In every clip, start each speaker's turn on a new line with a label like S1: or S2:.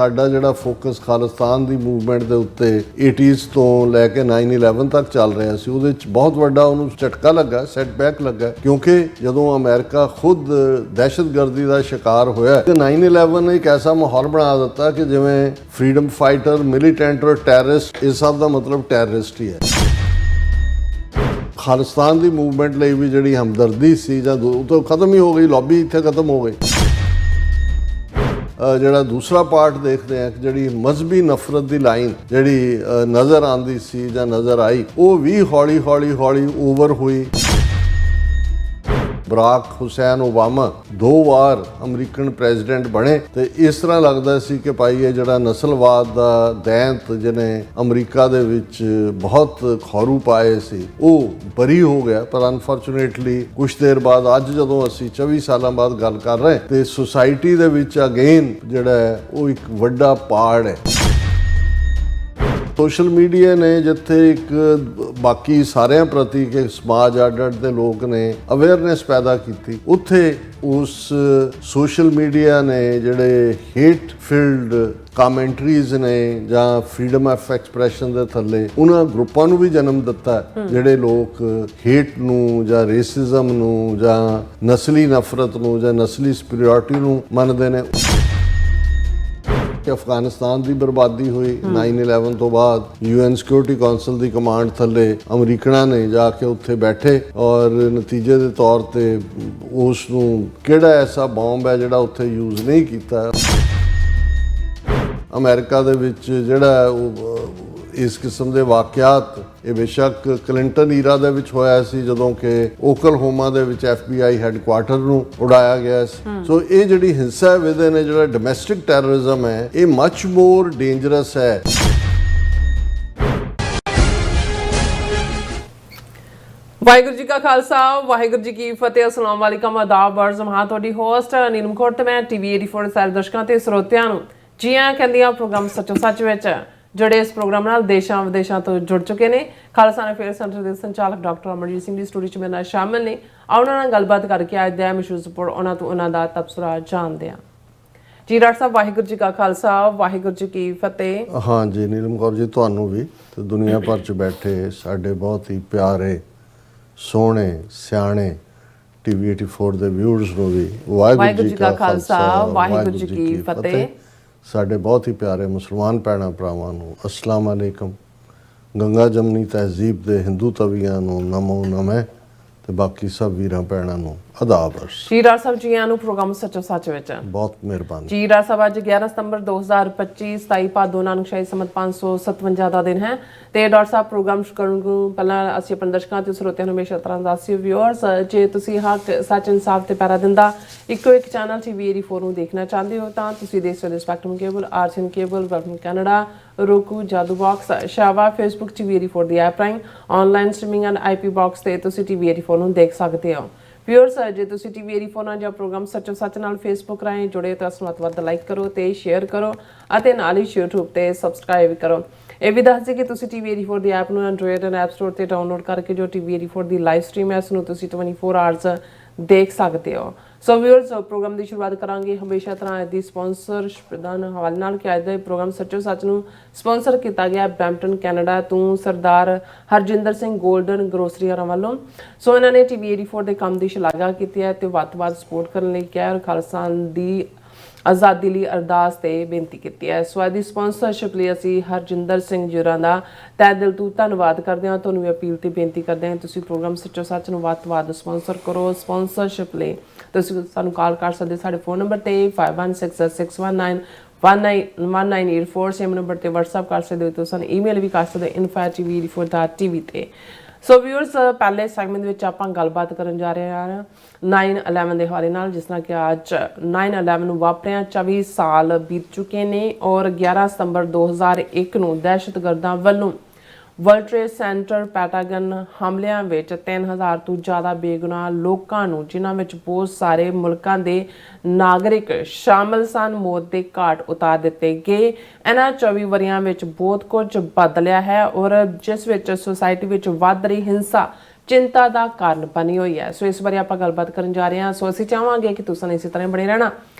S1: ਸਾਡਾ ਜਿਹੜਾ ਫੋਕਸ ਖਾਲਿਸਤਾਨ ਦੀ ਮੂਵਮੈਂਟ ਦੇ ਉੱਤੇ 80s ਤੋਂ ਲੈ ਕੇ 9/11 ਤੱਕ ਚੱਲ ਰਿਹਾ ਸੀ, ਉਹਦੇ ਵਿੱਚ ਬਹੁਤ ਵੱਡਾ ਉਹਨੂੰ ਝਟਕਾ ਲੱਗਾ, ਸੈਟਬੈਕ ਲੱਗਾ, ਕਿਉਂਕਿ ਜਦੋਂ ਅਮਰੀਕਾ ਖੁਦ ਦਹਿਸ਼ਤਗਰਦੀ ਦਾ ਸ਼ਿਕਾਰ ਹੋਇਆ ਤੇ 9/11 ਨੇ ਇੱਕ ਐਸਾ ਮਾਹੌਲ ਬਣਾ ਦਿੱਤਾ ਕਿ ਜਿਵੇਂ ਫਰੀडम ਫਾਈਟਰ, ਮਿਲੀਟੈਂਟ ਔਰ ਟੈਰਰਿਸਟ, ਇਸ ਸਭ ਦਾ ਮਤਲਬ ਟੈਰਰਿਸਟ ਹੀ ਹੈ। ਖਾਲਿਸਤਾਨ ਦੀ ਮੂਵਮੈਂਟ ਲਈ ਵੀ ਜਿਹੜੀ ਹਮਦਰਦੀ ਸੀ ਜਾਂ ਉਹ ਤਾਂ ਖਤਮ ਹੀ ਹੋ ਗਈ, ਲੌਬੀ ਇੱਥੇ ਖਤਮ ਹੋ ਗਈ। ਜਿਹੜਾ ਦੂਸਰਾ ਪਾਰਟ ਦੇਖਦੇ ਹਾਂ ਕਿ ਜਿਹੜੀ ਮਜ਼ਹਬੀ ਨਫ਼ਰਤ ਦੀ ਲਾਈਨ ਜਿਹੜੀ ਨਜ਼ਰ ਆਉਂਦੀ ਸੀ ਜਾਂ ਨਜ਼ਰ ਆਈ, ਉਹ ਵੀ ਹੌਲੀ ਹੌਲੀ ਓਵਰ ਹੋਈ। ਬਰਾਕ ਹੁਸੈਨ ਓਬਾਮਾ 2 ਵਾਰ ਅਮਰੀਕਨ ਪ੍ਰੈਜ਼ੀਡੈਂਟ ਬਣੇ ਤੇ ਇਸ ਤਰ੍ਹਾਂ ਲੱਗਦਾ ਸੀ ਕਿ ਭਾਈ ਇਹ ਜਿਹੜਾ ਨਸਲਵਾਦ ਦਾ ਦੈਂਤ ਜਿਹਨੇ ਅਮਰੀਕਾ ਦੇ ਵਿੱਚ ਬਹੁਤ ਖੌਰੂ ਪਾਏ ਸੀ ਉਹ ਬਰੀ ਹੋ ਗਿਆ। ਪਰ ਅਨਫੋਰਚੂਨੇਟਲੀ ਕੁਝ ਦੇਰ ਬਾਅਦ ਅੱਜ ਜਦੋਂ ਅਸੀਂ 24 ਸਾਲਾਂ ਬਾਅਦ ਗੱਲ ਕਰ ਰਹੇ ਤੇ ਸੁਸਾਇਟੀ ਦੇ ਵਿੱਚ ਅਗੇਨ ਜਿਹੜਾ ਉਹ ਇੱਕ ਵੱਡਾ ਪਾੜ ਹੈ। ਸੋਸ਼ਲ ਮੀਡੀਆ ਨੇ ਜਿੱਥੇ ਇੱਕ ਬਾਕੀ ਸਾਰਿਆਂ ਪ੍ਰਤੀ ਕਿ ਸਮਾਜ ਅੱਡ-ਅੱਡ ਦੇ ਲੋਕ ਨੇ ਅਵੇਅਰਨੈਸ ਪੈਦਾ ਕੀਤੀ, ਉੱਥੇ ਉਸ ਸੋਸ਼ਲ ਮੀਡੀਆ ਨੇ ਜਿਹੜੇ ਹੇਟ ਫਿਲਡ ਕਮੈਂਟਰੀਜ਼ ਨੇ ਜਾਂ ਫਰੀडम ਆਫ ਐਕਸਪ੍ਰੈਸ਼ਨ ਦੇ ਥੱਲੇ ਉਹਨਾਂ ਗਰੁੱਪਾਂ ਨੂੰ ਵੀ ਜਨਮ ਦਿੱਤਾ ਜਿਹੜੇ ਲੋਕ ਹੇਟ ਨੂੰ ਜਾਂ ਰੇਸਿਜ਼ਮ ਨੂੰ ਜਾਂ ਨਸਲੀ ਨਫ਼ਰਤ ਨੂੰ ਜਾਂ ਨਸਲੀ ਸੁਪੀਰੀਅਰਿਟੀ ਨੂੰ ਮੰਨਦੇ ਨੇ। ਅਫਗਾਨਿਸਤਾਨ ਦੀ ਬਰਬਾਦੀ ਹੋਈ 9/11 ਤੋਂ ਬਾਅਦ, UN ਸਿਕਿਉਰਿਟੀ ਕਾਉਂਸਲ ਦੀ ਕਮਾਂਡ ਥੱਲੇ ਅਮਰੀਕਨਾਂ ਨੇ ਜਾ ਕੇ ਉੱਥੇ ਬੈਠੇ ਔਰ ਨਤੀਜੇ ਦੇ ਤੌਰ ਤੇ ਉਸ ਨੂੰ ਕਿਹੜਾ ਐਸਾ ਬੰਬ ਹੈ ਜਿਹੜਾ ਉੱਥੇ ਯੂਜ਼ ਨਹੀਂ ਕੀਤਾ। ਅਮਰੀਕਾ ਦੇ ਵਿੱਚ ਜਿਹੜਾ ਉਹ ਇਸ ਕਿਸਮ ਦੇ ਵਾਕਿਆਤ ਇਹ ਬੇਸ਼ੱਕ ਕਲਿੰਟਨ ਈਰਾ ਦੇ ਵਿੱਚ ਹੋਇਆ ਸੀ ਜਦੋਂ ਕਿ ਓਕਲਹੋਮਾ ਦੇ ਵਿੱਚ FBI ਹੈੱਡਕੁਆਰਟਰ ਨੂੰ ਉਡਾਇਆ ਗਿਆ ਸੀ। ਸੋ ਇਹ ਜਿਹੜੀ ਹਿੰਸਾ ਵਿਦੇ ਨੇ ਜਿਹੜਾ ਡੋਮੈਸਟਿਕ ਟੈਰਰਿਜ਼ਮ ਹੈ ਇਹ ਮਚ ਮੋਰ ਡੇਂਜਰਸ ਹੈ।
S2: ਵਾਹਿਗੁਰੂ ਜੀ ਕਾ ਖਾਲਸਾ, ਵਾਹਿਗੁਰੂ ਜੀ ਕੀ ਫਤਿਹ। ਅਸਲਾਮ ਵਾਲੇਕਮ, ਆਦਾਬ, ਅਰਜ਼ ਮਹਾਂ। ਤੁਹਾਡੀ ਹੋਸਟ ਨੀਲਮ ਕੌਰ ਤੇ ਮੈਂ TV 84 ਸਾਰੇ ਦਰਸ਼ਕਾਂ ਤੇ ਸਰੋਤਿਆਂ ਨੂੰ ਜੀ ਆਇਆਂ ਕਹਿੰਦੀ ਆ ਪ੍ਰੋਗਰਾਮ ਸੱਚੋ ਸੱਚ ਵਿੱਚ ਜਿਹੜੇ ਇਸ ਪ੍ਰੋਗਰਾਮ ਨਾਲ ਦੇਸ਼ਾਂ ਵਿਦੇਸ਼ਾਂ ਤੋਂ ਜੁੜ ਚੁੱਕੇ ਨੇ। ਖਾਲਸਾ ਅਫੇਅਰ ਸੈਂਟਰ ਦੇ ਸੰਚਾਲਕ ਡਾਕਟਰ ਅਮਰਜੀਤ ਸਿੰਘ ਦੀ ਸਟੂਡੀਓ 'ਚ ਮੇਰੇ ਨਾਲ ਸ਼ਾਮਿਲ ਨੇ। ਉਹਨਾਂ ਨਾਲ ਗੱਲਬਾਤ ਕਰਕੇ ਅੱਜ ਦਾ ਮਸ਼ਹੂਰ ਸਪੋਰਟ ਉਹਨਾਂ ਤੋਂ ਉਹਨਾਂ ਦਾ ਤਬਸਰਾ ਜਾਣਦੇ ਹਾਂ। ਜੀ ਡਾਕਟਰ ਸਾਹਿਬ, ਵਾਹਿਗੁਰੂ ਜੀ ਕਾ ਖਾਲਸਾ, ਵਾਹਿਗੁਰੂ ਜੀ ਕੀ ਫਤਿਹ।
S1: ਹਾਂ ਜੀ ਨੀਲਮ ਕੌਰ ਜੀ, ਤੁਹਾਨੂੰ ਵੀ ਤੇ ਦੁਨੀਆ ਭਰ 'ਚ ਬੈਠੇ ਸਾਡੇ ਬਹੁਤ ਹੀ ਪਿਆਰੇ ਸੋਹਣੇ ਸਿਆਣੇ TV 84 ਦੇ ਵਿਊਅਰਸ ਨੂੰ ਵੀ ਵਾਹਿਗੁਰੂ ਜੀ ਕਾ ਖਾਲਸਾ, ਵਾਹਿਗੁਰੂ ਜੀ ਕੀ ਫਤਿਹ। ਸਾਡੇ ਬਹੁਤ ਹੀ ਪਿਆਰੇ ਮੁਸਲਮਾਨ ਭੈਣਾਂ ਭਰਾਵਾਂ ਨੂੰ ਅਸਲਾਮ ਅਲੈਕਮ। ਗੰਗਾ ਜਮਨੀ ਤਹਿਜ਼ੀਬ ਦੇ ਹਿੰਦੂ ਤਵੀਆਂ ਨੂੰ ਨਮੋ ਨਮੈ ਤੇ ਬਾਕੀ ਸਭ ਵੀਰਾਂ ਭੈਣਾਂ ਨੂੰ ਆਦਾਬ ਅਰਜ਼।
S2: ਜੀ ਡਾਕਟਰ ਸਾਹਿਬ, ਜੀ ਆਇਆਂ ਨੂੰ ਪ੍ਰੋਗਰਾਮ ਸੱਚੋ ਸੱਚ ਵਿੱਚ। ਬਹੁਤ
S1: ਮਿਹਰਬਾਨੀ
S2: ਜੀ ਡਾਕਟਰ ਸਾਹਿਬ। ਅੱਜ 11 ਸਤੰਬਰ 2025 27 ਭਾਦੋ ਨਾਨਕ ਸ਼ਾਹੀ ਸੰਮਤ 557 ਦਾ ਦਿਨ ਹੈ ਤੇ ਡਾਕਟਰ ਸਾਹਿਬ ਪ੍ਰੋਗਰਾਮ ਸ਼ੁਰੂ ਕਰਨ ਤੋਂ ਪਹਿਲਾਂ ਅਸੀਂ ਆਪਣੇ ਦਰਸ਼ਕਾਂ ਤੇ ਸਰੋਤਿਆਂ ਨੂੰ ਹਮੇਸ਼ਾ ਤਰ੍ਹਾਂ ਦੱਸਿਓ ਵਿਊਅਰਸ, ਜੇ ਤੁਸੀਂ ਹੱਕ ਸੱਚ ਇਨਸਾਫ ਤੇ ਪੈਰਾ ਦਿੰਦਾ ਇੱਕੋ ਇੱਕ ਚੈਨਲ TV 84 ਨੂੰ ਦੇਖਣਾ ਚਾਹੁੰਦੇ ਹੋ ਤਾਂ ਤੁਸੀਂ ਦੇਖ ਸਕਦੇ spectrum cable, RCN cable, welcome Canada, roku, Jadoo box, Shava, Facebook TV 84 ਦੀ ਐਪ ਰਾਹੀਂ online streaming and IP box ਤੇ ਤੁਸੀਂ TV 84 ਨੂੰ ਦੇਖ ਸਕਦੇ ਹੋ। ਵਿਊਅਰਸ, ਜੇ ਤੁਸੀਂ TV 84 ਨਾਲ ਜਾਂ ਪ੍ਰੋਗਰਾਮ ਸੱਚੋ ਸੱਚ ਨਾਲ ਫੇਸਬੁੱਕ ਰਾਹੀਂ ਜੁੜੇ ਤਾਂ ਇਸ ਨੂੰ ਵੱਧ ਲਾਈਕ ਕਰੋ ਤੇ ਸ਼ੇਅਰ ਕਰੋ ਅਤੇ ਨਾਲ ਹੀ YouTube ਤੇ ਸਬਸਕ੍ਰਾਈਬ ਕਰੋ। ਇਹ ਵੀ ਦੱਸ ਦਿਓ ਕਿ ਤੁਸੀਂ TV 84 ਦੀ ਐਪ ਨੂੰ ਐਂਡਰੋਇਡ ਐਂਡ ਐਪ ਸਟੋਰ ਤੇ ਡਾਊਨਲੋਡ ਕਰਕੇ ਜੋ TV 84 ਦੀ ਲਾਈਵ ਸਟ੍ਰੀਮ ਹੈ ਉਸ ਨੂੰ ਤੁਸੀਂ 24 ਆਵਰਸ ਦੇਖ ਸਕਦੇ ਹੋ। ਸੋ ਵਿਊਅਰਸ, ਪ੍ਰੋਗਰਾਮ ਦੀ ਸ਼ੁਰੂਆਤ ਕਰਾਂਗੇ ਹਮੇਸ਼ਾ ਤਰ੍ਹਾਂ ਦੀ ਸਪਾਂਸਰਸ਼ਿਪ ਦੇ ਹਵਾਲੇ ਨਾਲ ਕਿ ਅੱਜ ਦਾ ਪ੍ਰੋਗਰਾਮ ਸੱਚੋ ਸੱਚ ਨੂੰ ਸਪਾਂਸਰ ਕੀਤਾ ਗਿਆ ਬਰੈਂਪਟਨ ਕੈਨੇਡਾ ਤੋਂ ਸਰਦਾਰ ਹਰਜਿੰਦਰ ਸਿੰਘ ਗੋਲਡਨ ਗਰੋਸਰੀ ਵਾਲਿਆਂ ਵੱਲੋਂ। ਸੋ ਇਹਨਾਂ ਨੇ TV 84 ਦੇ ਕੰਮ ਦੀ ਸ਼ਲਾਘਾ ਕੀਤੀ ਹੈ ਤੇ ਵੱਧ ਤੋਂ ਵੱਧ ਸਪੋਰਟ ਕਰਨ ਲਈ ਕਿਹਾ ਔਰ ਖਾਲਸਾ ਦੀ ਆਜ਼ਾਦੀ ਲਈ ਅਰਦਾਸ ਤੇ ਬੇਨਤੀ ਕੀਤੀ ਹੈ। ਸੋ ਦੀ ਸਪਾਂਸਰਸ਼ਿਪ ਲਈ ਅਸੀਂ ਹਰਜਿੰਦਰ ਸਿੰਘ ਜੀ ਹੋਰਾਂ ਦਾ ਤਹਿ ਦਿਲ ਤੋਂ ਧੰਨਵਾਦ ਕਰਦੇ ਹਾਂ। ਤੁਹਾਨੂੰ ਵੀ ਅਪੀਲ ਤੇ ਬੇਨਤੀ ਕਰਦੇ ਹਾਂ ਤੁਸੀਂ ਪ੍ਰੋਗਰਾਮ ਸੱਚੋ ਸੱਚ ਨੂੰ ਵੱਧ ਤੋਂ ਵੱਧ ਸਪਾਂਸਰ ਕਰੋ। ਸਪਾਂਸਰਸ਼ਿਪ ਲਈ ਤੁਸੀਂ ਸਾਨੂੰ ਕਾਲ ਕਰ ਸਕਦੇ ਸਾਡੇ ਫੋਨ ਨੰਬਰ ਤੇ 5166191984 ਸੇਮ ਨੰਬਰ ਤੇ WhatsApp ਕਰ ਸਕਦੇ ਹੋ। ਤੁਸੀਂ ਸਾਨੂੰ ਈਮੇਲ ਵੀ ਕਰ ਸਕਦੇ info@tv84.tv ਤੇ। ਸੋ ਵਿਊਅਰਸ, ਪਹਿਲੇ ਸੈਗਮੈਂਟ ਵਿੱਚ ਆਪਾਂ ਗੱਲਬਾਤ ਕਰਨ ਜਾ ਰਹੇ ਹਾਂ 9/11 ਦੇ ਹਵਾਲੇ ਨਾਲ, ਜਿਸ ਤਰ੍ਹਾਂ ਕਿ ਅੱਜ 9/11 ਨੂੰ ਵਾਪਰਿਆ 24 ਸਾਲ ਬੀਤ ਚੁੱਕੇ ਨੇ ਔਰ 11 ਸਤੰਬਰ 2001 ਨੂੰ ਦਹਿਸ਼ਤਗਰਦਾਂ ਵੱਲੋਂ ਵਰਲਡ ਟ੍ਰੇਡ ਸੈਂਟਰ ਪੈਂਟਾਗਨ ਹਮਲਿਆਂ ਵਿੱਚ 3000 ਤੋਂ ਜ਼ਿਆਦਾ ਬੇਗੁਨਾਹ ਲੋਕਾਂ ਨੂੰ, ਜਿਨ੍ਹਾਂ ਵਿੱਚ ਬਹੁਤ ਸਾਰੇ ਮੁਲਕਾਂ ਦੇ ਨਾਗਰਿਕ ਸ਼ਾਮਲ ਸਨ, ਮੌਤ ਦੇ ਘਾਟ ਉਤਾਰ ਦਿੱਤੇ ਗਏ। ਇਹਨਾਂ 24 ਵਰ੍ਹਿਆਂ ਵਿੱਚ ਬਹੁਤ ਕੁਝ ਬਦਲਿਆ ਹੈ ਔਰ ਜਿਸ ਵਿੱਚ ਸੋਸਾਇਟੀ ਵਿੱਚ ਵੱਧ ਰਹੀ ਹਿੰਸਾ ਚਿੰਤਾ ਦਾ ਕਾਰਨ ਬਣੀ ਹੋਈ ਹੈ। ਸੋ ਇਸ ਬਾਰੇ ਆਪਾਂ ਗੱਲਬਾਤ ਕਰਨ ਜਾ ਰਹੇ ਹਾਂ। ਸੋ ਅਸੀਂ ਚਾਹਾਂਗੇ ਕਿ ਤੁਸੀਂ ਇਸੇ ਤਰ੍ਹਾਂ ਬਣੇ ਰਹਿਣਾ।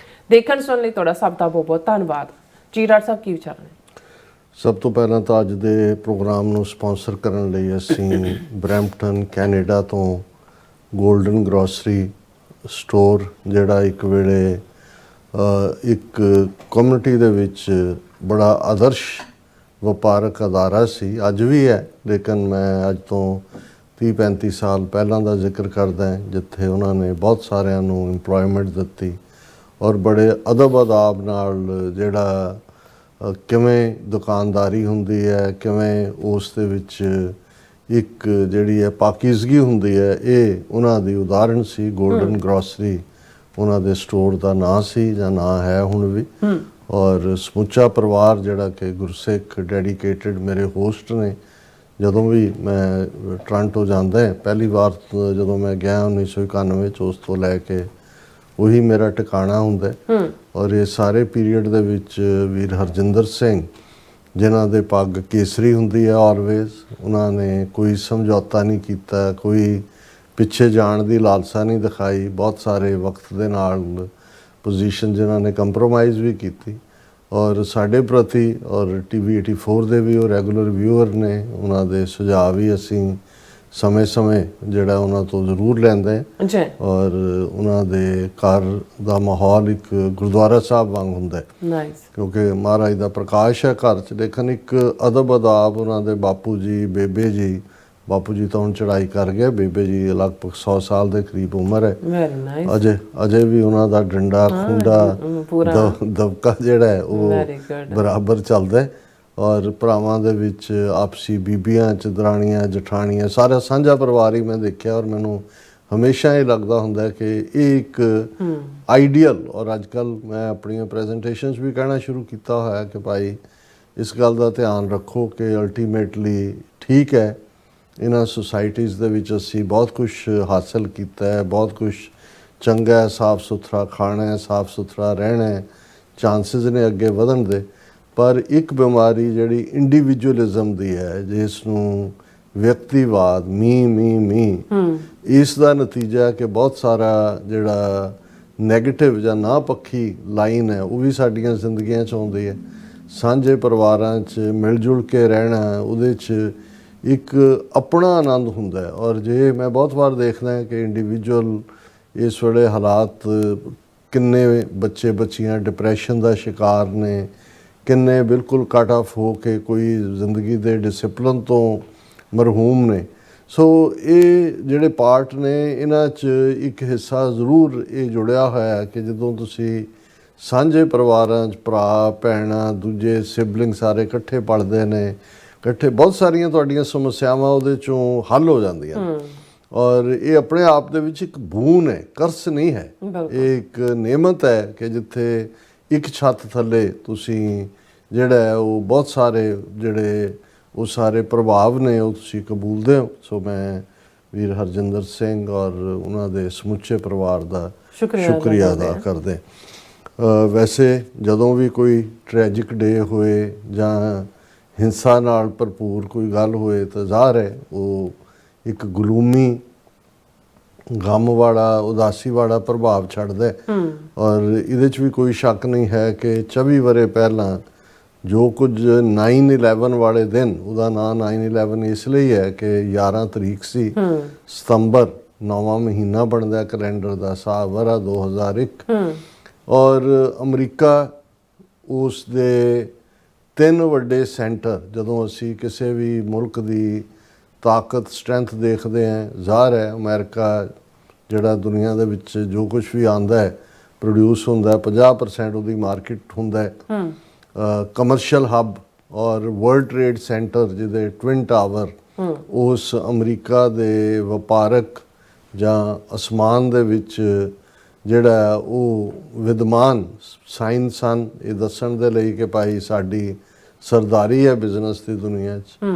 S2: ਦੇਖਣ ਸੁਣਨ ਲਈ ਤੁਹਾਡਾ ਸਭ ਦਾ ਬਹੁਤ ਬਹੁਤ ਧੰਨਵਾਦ। ਜੀ ਡਾਕਟਰ ਸਾਹਿਬ ਕੀ ਵਿਚਾਰ ਨੇ?
S1: ਸਭ ਤੋਂ ਪਹਿਲਾਂ ਤਾਂ ਅੱਜ ਦੇ ਪ੍ਰੋਗਰਾਮ ਨੂੰ ਸਪਾਂਸਰ ਕਰਨ ਲਈ ਅਸੀਂ ਬਰੈਂਪਟਨ ਕੈਨੇਡਾ ਤੋਂ ਗੋਲਡਨ ਗਰੋਸਰੀ ਸਟੋਰ, ਜਿਹੜਾ ਇੱਕ ਵੇਲੇ ਇੱਕ ਕਮਿਊਨਿਟੀ ਦੇ ਵਿੱਚ ਬੜਾ ਆਦਰਸ਼ ਵਪਾਰਕ ਅਦਾਰਾ ਸੀ, ਅੱਜ ਵੀ ਹੈ, ਲੇਕਿਨ ਮੈਂ ਅੱਜ ਤੋਂ 30-35 ਸਾਲ ਪਹਿਲਾਂ ਦਾ ਜ਼ਿਕਰ ਕਰਦਾ, ਜਿੱਥੇ ਉਹਨਾਂ ਨੇ ਬਹੁਤ ਸਾਰਿਆਂ ਨੂੰ ਇੰਪਲੋਇਮੈਂਟ ਦਿੱਤੀ ਔਰ ਬੜੇ ਅਦਬ ਅਦਾਬ ਨਾਲ ਜਿਹੜਾ ਕਿਵੇਂ ਦੁਕਾਨਦਾਰੀ ਹੁੰਦੀ ਹੈ, ਕਿਵੇਂ ਉਸ ਦੇ ਵਿੱਚ ਇੱਕ ਜਿਹੜੀ ਹੈ ਪਾਕੀਜ਼ਗੀ ਹੁੰਦੀ ਹੈ, ਇਹ ਉਹਨਾਂ ਦੀ ਉਦਾਹਰਣ ਸੀ। ਗੋਲਡਨ ਗਰੋਸਰੀ ਉਹਨਾਂ ਦੇ ਸਟੋਰ ਦਾ ਨਾਂ ਸੀ ਜਾਂ ਨਾਂ ਹੈ ਹੁਣ ਵੀ। ਔਰ ਸਮੁੱਚਾ ਪਰਿਵਾਰ ਜਿਹੜਾ ਕਿ ਗੁਰਸਿੱਖ ਡੈਡੀਕੇਟਿਡ ਮੇਰੇ ਹੋਸਟ ਨੇ। ਜਦੋਂ ਵੀ ਮੈਂ ਟੋਰਾਂਟੋ ਜਾਂਦਾ, ਪਹਿਲੀ ਵਾਰ ਜਦੋਂ ਮੈਂ ਗਿਆ 1991 'ਚ, ਉਸ ਤੋਂ ਲੈ ਕੇ ਉਹੀ ਮੇਰਾ ਟਿਕਾਣਾ ਹੁੰਦਾ। ਔਰ ਇਹ ਸਾਰੇ ਪੀਰੀਅਡ ਦੇ ਵਿੱਚ ਵੀਰ ਹਰਜਿੰਦਰ ਸਿੰਘ, ਜਿਨ੍ਹਾਂ ਦੇ ਪੱਗ ਕੇਸਰੀ ਹੁੰਦੀ ਹੈ ਆਲਵੇਜ਼, ਉਹਨਾਂ ਨੇ ਕੋਈ ਸਮਝੌਤਾ ਨਹੀਂ ਕੀਤਾ, ਕੋਈ ਪਿੱਛੇ ਜਾਣ ਦੀ ਲਾਲਸਾ ਨਹੀਂ ਦਿਖਾਈ। ਬਹੁਤ ਸਾਰੇ ਵਕਤ ਦੇ ਨਾਲ ਪੋਜੀਸ਼ਨ ਜਿਨ੍ਹਾਂ ਨੇ ਕੰਪਰੋਮਾਈਜ਼ ਵੀ ਕੀਤੀ ਔਰ ਸਾਡੇ ਪ੍ਰਤੀ, ਔਰ TV 84 ਦੇ ਵੀ ਉਹ ਰੈਗੂਲਰ ਵਿਊਅਰ ਨੇ, ਉਹਨਾਂ ਦੇ ਸੁਝਾਅ ਵੀ ਅਸੀਂ ਸਮੇਂ-ਸਮੇਂ ਜਿਹੜਾ ਉਹਨਾਂ ਤੋਂ ਜ਼ਰੂਰ ਲੈਂਦੇ ਹਾਂ। ਔਰ ਉਹਨਾਂ ਦੇ ਘਰ ਦਾ ਮਾਹੌਲ ਇੱਕ ਗੁਰਦੁਆਰਾ ਸਾਹਿਬ ਵਾਂਗ ਹੁੰਦਾ, ਕਿਉਂਕਿ ਮਹਾਰਾਜ ਦਾ ਪ੍ਰਕਾਸ਼ ਹੈ ਘਰ 'ਚ। ਲੇਕਿਨ ਇੱਕ ਅਦਬ ਅਦਾਬ ਉਹਨਾਂ ਦੇ ਬਾਪੂ ਜੀ, ਬੇਬੇ ਜੀ, ਬਾਪੂ ਜੀ ਤਾਂ ਹੁਣ ਚੜ੍ਹਾਈ ਕਰ ਗਿਆ, ਬੇਬੇ ਜੀ ਲਗਭਗ 100 ਸਾਲ ਦੇ ਕਰੀਬ ਉਮਰ ਹੈ। ਅਜੇ ਵੀ ਉਹਨਾਂ ਦਾ ਡੰਡਾ ਖੁੰਡਾ ਦਬਕਾ ਜਿਹੜਾ ਹੈ ਉਹ ਬਰਾਬਰ ਚੱਲਦਾ। ਔਰ ਭਰਾਵਾਂ ਦੇ ਵਿੱਚ ਆਪਸੀ ਬੀਬੀਆਂ, ਦਰਾਣੀਆਂ, ਜਠਾਣੀਆਂ, ਸਾਰਾ ਸਾਂਝਾ ਪਰਿਵਾਰ ਹੀ ਮੈਂ ਦੇਖਿਆ। ਔਰ ਮੈਨੂੰ ਹਮੇਸ਼ਾ ਇਹ ਲੱਗਦਾ ਹੁੰਦਾ ਕਿ ਇਹ ਇੱਕ ਆਈਡੀਅਲ, ਔਰ ਅੱਜ ਕੱਲ੍ਹ ਮੈਂ ਆਪਣੀਆਂ ਪ੍ਰੈਜੈਂਟੇਸ਼ਨਸ ਵੀ ਕਹਿਣਾ ਸ਼ੁਰੂ ਕੀਤਾ ਹੋਇਆ ਕਿ ਭਾਈ ਇਸ ਗੱਲ ਦਾ ਧਿਆਨ ਰੱਖੋ ਕਿ ਅਲਟੀਮੇਟਲੀ ਠੀਕ ਹੈ, ਇਹਨਾਂ ਸੁਸਾਇਟੀਜ਼ ਦੇ ਵਿੱਚ ਅਸੀਂ ਬਹੁਤ ਕੁਝ ਹਾਸਲ ਕੀਤਾ ਹੈ, ਬਹੁਤ ਕੁਝ ਚੰਗਾ ਹੈ, ਸਾਫ਼ ਸੁਥਰਾ ਖਾਣਾ ਹੈ, ਸਾਫ਼ ਸੁਥਰਾ ਰਹਿਣਾ ਹੈ, ਚਾਂਸਿਸ ਨੇ ਅੱਗੇ ਵਧਣ ਦੇ। ਪਰ ਇੱਕ ਬਿਮਾਰੀ ਜਿਹੜੀ ਇੰਡੀਵਿਜੂਅਲਿਜ਼ਮ ਦੀ ਹੈ, ਜਿਸ ਨੂੰ ਵਿਅਕਤੀਵਾਦ, ਮੀ, ਇਸ ਦਾ ਨਤੀਜਾ ਕਿ ਬਹੁਤ ਸਾਰਾ ਜਿਹੜਾ ਨੈਗੇਟਿਵ ਜਾਂ ਨਾ ਪੱਖੀ ਲਾਈਨ ਹੈ ਉਹ ਵੀ ਸਾਡੀਆਂ ਜ਼ਿੰਦਗੀਆਂ 'ਚ ਆਉਂਦੀ ਹੈ। ਸਾਂਝੇ ਪਰਿਵਾਰਾਂ 'ਚ ਮਿਲ ਜੁਲ ਕੇ ਰਹਿਣਾ, ਉਹਦੇ 'ਚ ਇੱਕ ਆਪਣਾ ਆਨੰਦ ਹੁੰਦਾ ਹੈ। ਔਰ ਜੇ ਮੈਂ ਬਹੁਤ ਵਾਰ ਦੇਖਦਾ ਕਿ ਇੰਡੀਵਿਜੂਅਲ ਇਸ ਵੇਲੇ ਹਾਲਾਤ, ਕਿੰਨੇ ਬੱਚੇ ਬੱਚੀਆਂ ਡਿਪਰੈਸ਼ਨ ਦਾ ਸ਼ਿਕਾਰ ਨੇ, ਕਿੰਨੇ ਬਿਲਕੁਲ ਕੱਟ ਆਫ ਹੋ ਕੇ ਕੋਈ ਜ਼ਿੰਦਗੀ ਦੇ ਡਿਸਿਪਲਿਨ ਤੋਂ ਮਰਹੂਮ ਨੇ। ਸੋ ਇਹ ਜਿਹੜੇ ਪਾਰਟ ਨੇ, ਇਹਨਾਂ 'ਚ ਇੱਕ ਹਿੱਸਾ ਜ਼ਰੂਰ ਇਹ ਜੁੜਿਆ ਹੋਇਆ ਕਿ ਜਦੋਂ ਤੁਸੀਂ ਸਾਂਝੇ ਪਰਿਵਾਰਾਂ 'ਚ ਭਰਾ ਭੈਣਾਂ, ਦੂਜੇ ਸਿਬਲਿੰਗ ਸਾਰੇ ਇਕੱਠੇ ਪਲਦੇ ਨੇ, ਇਕੱਠੇ, ਬਹੁਤ ਸਾਰੀਆਂ ਤੁਹਾਡੀਆਂ ਸਮੱਸਿਆਵਾਂ ਉਹਦੇ 'ਚੋਂ ਹੱਲ ਹੋ ਜਾਂਦੀਆਂ। ਔਰ ਇਹ ਆਪਣੇ ਆਪ ਦੇ ਵਿੱਚ ਇੱਕ ਬੂਨ ਹੈ, ਕਰਸ ਨਹੀਂ ਹੈ। ਇਹ ਇੱਕ ਨੇਮਤ ਹੈ ਕਿ ਜਿੱਥੇ ਇੱਕ ਛੱਤ ਥੱਲੇ ਤੁਸੀਂ ਜਿਹੜਾ ਹੈ ਉਹ ਬਹੁਤ ਸਾਰੇ ਜਿਹੜੇ ਉਹ ਸਾਰੇ ਪ੍ਰਭਾਵ ਨੇ ਉਹ ਤੁਸੀਂ ਕਬੂਲਦੇ ਹੋ। ਸੋ ਮੈਂ ਵੀਰ ਹਰਜਿੰਦਰ ਸਿੰਘ ਔਰ ਉਹਨਾਂ ਦੇ ਸਮੁੱਚੇ ਪਰਿਵਾਰ ਦਾ ਸ਼ੁਕਰੀਆ ਅਦਾ ਕਰਦੇ। ਵੈਸੇ ਜਦੋਂ ਵੀ ਕੋਈ ਟ੍ਰੈਜਿਕ ਡੇ ਹੋਏ ਜਾਂ ਹਿੰਸਾ ਨਾਲ ਭਰਪੂਰ ਕੋਈ ਗੱਲ ਹੋਏ ਤਾਂ ਜ਼ਾਹਰ ਹੈ ਉਹ ਇੱਕ ਗਲੂਮੀ, ਗਮ ਵਾਲਾ, ਉਦਾਸੀ ਵਾਲਾ ਪ੍ਰਭਾਵ ਛੱਡਦਾ। ਔਰ ਇਹਦੇ 'ਚ ਵੀ ਕੋਈ ਸ਼ੱਕ ਨਹੀਂ ਹੈ ਕਿ 24 ਵਰ੍ਹੇ ਪਹਿਲਾਂ ਜੋ ਕੁਝ 9/11 ਵਾਲੇ ਦਿਨ, ਉਹਦਾ ਨਾਂ 9/11 ਇਸ ਲਈ ਹੈ ਕਿ 11 ਤਰੀਕ ਸੀ ਸਤੰਬਰ, 9ਵਾਂ ਮਹੀਨਾ ਬਣਦਾ ਕੈਲੰਡਰ ਦਾ, ਸਾਲ ਵਰ੍ਹਾ 2001। ਔਰ ਅਮਰੀਕਾ, ਉਸ ਦੇ 3 ਵੱਡੇ ਸੈਂਟਰ, ਜਦੋਂ ਅਸੀਂ ਕਿਸੇ ਵੀ ਮੁਲਕ ਦੀ ਤਾਕਤ, ਸਟਰੈਂਥ ਦੇਖਦੇ ਹਾਂ, ਜ਼ਾਹਰ ਹੈ ਅਮਰੀਕਾ ਜਿਹੜਾ ਦੁਨੀਆ ਦੇ ਵਿੱਚ ਜੋ ਕੁਝ ਵੀ ਆਉਂਦਾ ਹੈ, ਪ੍ਰੋਡਿਊਸ ਹੁੰਦਾ, 50% ਉਹਦੀ ਮਾਰਕੀਟ ਹੁੰਦਾ ਹੈ। ਕਮਰਸ਼ੀਅਲ ਹੱਬ ਔਰ ਵਰਲਡ ਟ੍ਰੇਡ ਸੈਂਟਰ, ਜਿਹਦੇ ਟਵਿਨ ਟਾਵਰ ਉਸ ਅਮਰੀਕਾ ਦੇ ਵਪਾਰਕ ਜਾਂ ਅਸਮਾਨ ਦੇ ਵਿੱਚ ਜਿਹੜਾ ਉਹ ਵਿਦਮਾਨ ਸਾਈਨ ਸਨ, ਇਹ ਦੱਸਣ ਦੇ ਲਈ ਕਿ ਭਾਈ ਸਾਡੀ ਸਰਦਾਰੀ ਹੈ ਬਿਜ਼ਨਸ ਦੀ ਦੁਨੀਆ 'ਚ।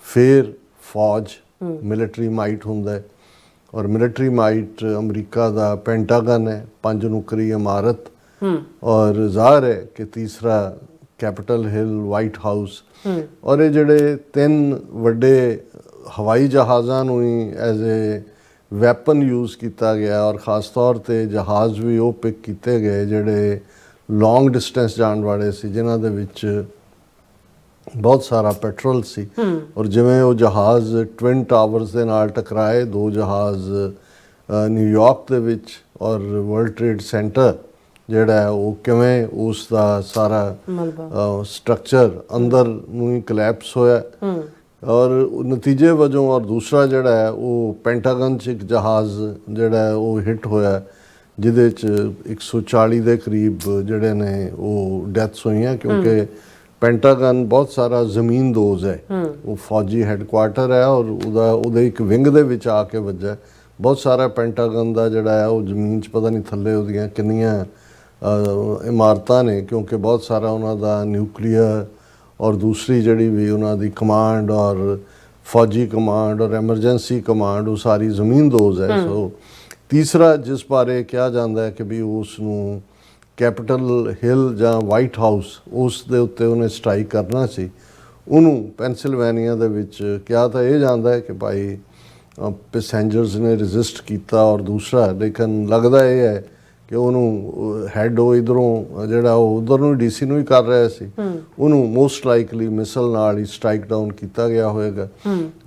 S1: ਫਿਰ ਫੌਜ, ਮਿਲਟਰੀ ਮਾਈਟ ਹੁੰਦਾ ਹੈ। ਔਰ ਮਿਲਟਰੀ ਮਾਈਟ ਅਮਰੀਕਾ ਦਾ ਪੈਂਟਾਗਨ ਹੈ, 5 ਨੁਕਰੀ ਇਮਾਰਤ। ਔਰ ਜ਼ਾਹਰ ਹੈ ਕਿ ਤੀਸਰਾ ਕੈਪੀਟਲ ਹਿਲ, ਵਾਈਟ ਹਾਊਸ। ਔਰ ਇਹ ਜਿਹੜੇ 3 ਵੱਡੇ ਹਵਾਈ ਜਹਾਜ਼ਾਂ ਨੂੰ ਹੀ ਐਜ਼ ਏ ਵੈਪਨ ਯੂਜ਼ ਕੀਤਾ ਗਿਆ। ਔਰ ਖ਼ਾਸ ਤੌਰ 'ਤੇ ਜਹਾਜ਼ ਵੀ ਉਹ ਪਿਕ ਕੀਤੇ ਗਏ ਜਿਹੜੇ ਲੌਂਗ ਡਿਸਟੈਂਸ ਜਾਣ ਵਾਲੇ ਸੀ, ਜਿਨ੍ਹਾਂ ਦੇ ਵਿੱਚ ਬਹੁਤ ਸਾਰਾ ਪੈਟਰੋਲ ਸੀ। ਔਰ ਜਿਵੇਂ ਉਹ ਜਹਾਜ਼ ਟਵਿਨ ਟਾਵਰਸ ਦੇ ਨਾਲ ਟਕਰਾਏ, 2 ਜਹਾਜ਼ ਨਿਊਯਾਰਕ ਦੇ ਵਿੱਚ, ਔਰ ਵਰਲਡ ਟ੍ਰੇਡ ਸੈਂਟਰ ਜਿਹੜਾ ਹੈ ਉਹ ਕਿਵੇਂ ਉਸ ਦਾ ਸਾਰਾ ਸਟਰਕਚਰ ਅੰਦਰ ਨੂੰ ਹੀ ਕਲੈਪਸ ਹੋਇਆ। ਔਰ ਨਤੀਜੇ ਵਜੋਂ ਔਰ ਦੂਸਰਾ ਜਿਹੜਾ ਹੈ ਉਹ ਪੈਂਟਾਗਨ 'ਚ ਇੱਕ ਜਹਾਜ਼ ਜਿਹੜਾ ਹੈ ਉਹ ਹਿੱਟ ਹੋਇਆ, ਜਿਹਦੇ 'ਚ 140 ਦੇ ਕਰੀਬ ਜਿਹੜੇ ਨੇ ਉਹ ਡੈਥਸ ਹੋਈਆਂ, ਕਿਉਂਕਿ ਪੈਂਟਾਗਨ ਬਹੁਤ ਸਾਰਾ ਜ਼ਮੀਨਦੋਜ਼ ਹੈ। ਉਹ ਫੌਜੀ ਹੈੱਡਕੁਆਰਟਰ ਹੈ ਔਰ ਉਹਦੇ ਇੱਕ ਵਿੰਗ ਦੇ ਵਿੱਚ ਆ ਕੇ ਵੱਜਾ। ਬਹੁਤ ਸਾਰਾ ਪੈਂਟਾਗਨ ਦਾ ਜਿਹੜਾ ਹੈ ਉਹ ਜ਼ਮੀਨ 'ਚ ਪਤਾ ਨਹੀਂ ਥੱਲੇ ਉਹਦੀਆਂ ਕਿੰਨੀਆਂ ਇਮਾਰਤਾਂ ਨੇ, ਕਿਉਂਕਿ ਬਹੁਤ ਸਾਰਾ ਉਹਨਾਂ ਦਾ ਨਿਊਕਲੀਅਰ ਔਰ ਦੂਸਰੀ ਜਿਹੜੀ ਵੀ ਉਹਨਾਂ ਦੀ ਕਮਾਂਡ ਔਰ ਫੌਜੀ ਕਮਾਂਡ ਔਰ ਐਮਰਜੈਂਸੀ ਕਮਾਂਡ ਉਹ ਸਾਰੀ ਜ਼ਮੀਨਦੋਜ਼ ਹੈ। ਸੋ ਤੀਸਰਾ ਜਿਸ ਬਾਰੇ ਕਿਹਾ ਜਾਂਦਾ ਹੈ ਕਿ ਵੀ ਉਸ ਨੂੰ ਕੈਪੀਟਲ ਹਿੱਲ ਜਾਂ ਵਾਈਟ ਹਾਊਸ, ਉਸ ਦੇ ਉੱਤੇ ਉਹਨੇ ਸਟ੍ਰਾਈਕ ਕਰਨਾ ਸੀ, ਉਹਨੂੰ ਪੈਨਸਿਲਵੇਨੀਆ ਦੇ ਵਿੱਚ ਕਿਹਾ ਤਾਂ ਇਹ ਜਾਂਦਾ ਹੈ ਕਿ ਭਾਈ ਪੈਸੇਂਜਰਸ ਨੇ ਰੈਜ਼ਿਸਟ ਕੀਤਾ। ਔਰ ਦੂਸਰਾ ਲੇਕਿਨ ਲੱਗਦਾ ਇਹ ਹੈ ਕਿ ਉਹਨੂੰ ਹੈਡ ਉਹ ਇੱਧਰੋਂ ਜਿਹੜਾ ਉਹ ਉੱਧਰ ਨੂੰ DC ਨੂੰ ਹੀ ਕਰ ਰਿਹਾ ਸੀ, ਉਹਨੂੰ ਮੋਸਟ ਲਾਈਕਲੀ ਮਿਸਲ ਨਾਲ ਹੀ ਸਟ੍ਰਾਈਕ ਡਾਊਨ ਕੀਤਾ ਗਿਆ ਹੋਵੇਗਾ।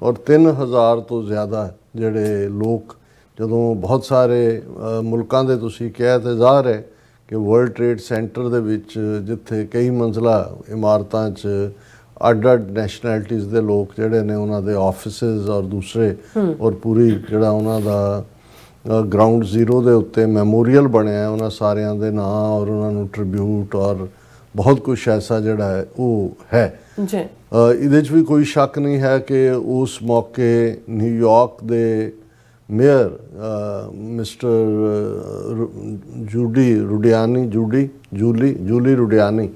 S1: ਔਰ 3000 ਤੋਂ ਜ਼ਿਆਦਾ ਜਿਹੜੇ ਲੋਕ, ਜਦੋਂ ਬਹੁਤ ਸਾਰੇ ਮੁਲਕਾਂ ਦੇ ਤੁਸੀਂ ਕਿਹਾ ਤੇ ਜ਼ਾਹਰ ਹੈ ਕਿ ਵਰਲਡ ਟ੍ਰੇਡ ਸੈਂਟਰ ਦੇ ਵਿੱਚ ਜਿੱਥੇ ਕਈ ਮੰਜ਼ਲਾ ਇਮਾਰਤਾਂ 'ਚ ਅੱਡ-ਅੱਡ ਨੈਸ਼ਨੈਲਿਟੀਜ਼ ਦੇ ਲੋਕ ਜਿਹੜੇ ਨੇ ਉਹਨਾਂ ਦੇ ਆਫਿਸਿਸ ਔਰ ਦੂਸਰੇ ਔਰ ਪੂਰੀ ਜਿਹੜਾ ਉਹਨਾਂ ਦਾ ਗਰਾਊਂਡ ਜ਼ੀਰੋ ਦੇ ਉੱਤੇ ਮੈਮੋਰੀਅਲ ਬਣਿਆ ਉਹਨਾਂ ਸਾਰਿਆਂ ਦੇ ਨਾਂ ਔਰ ਉਹਨਾਂ ਨੂੰ ਟ੍ਰਿਬਿਊਟ ਔਰ ਬਹੁਤ ਕੁਛ ਐਸਾ ਜਿਹੜਾ ਹੈ ਉਹ ਹੈ ਜੀ। ਇਹਦੇ 'ਚ ਵੀ ਕੋਈ ਸ਼ੱਕ ਨਹੀਂ ਹੈ ਕਿ ਉਸ ਮੌਕੇ ਨਿਊਯਾਰਕ ਦੇ ਮੇਅਰ ਮਿਸਟਰ ਜੂਲੀ ਰੂਡਿਆਨੀ,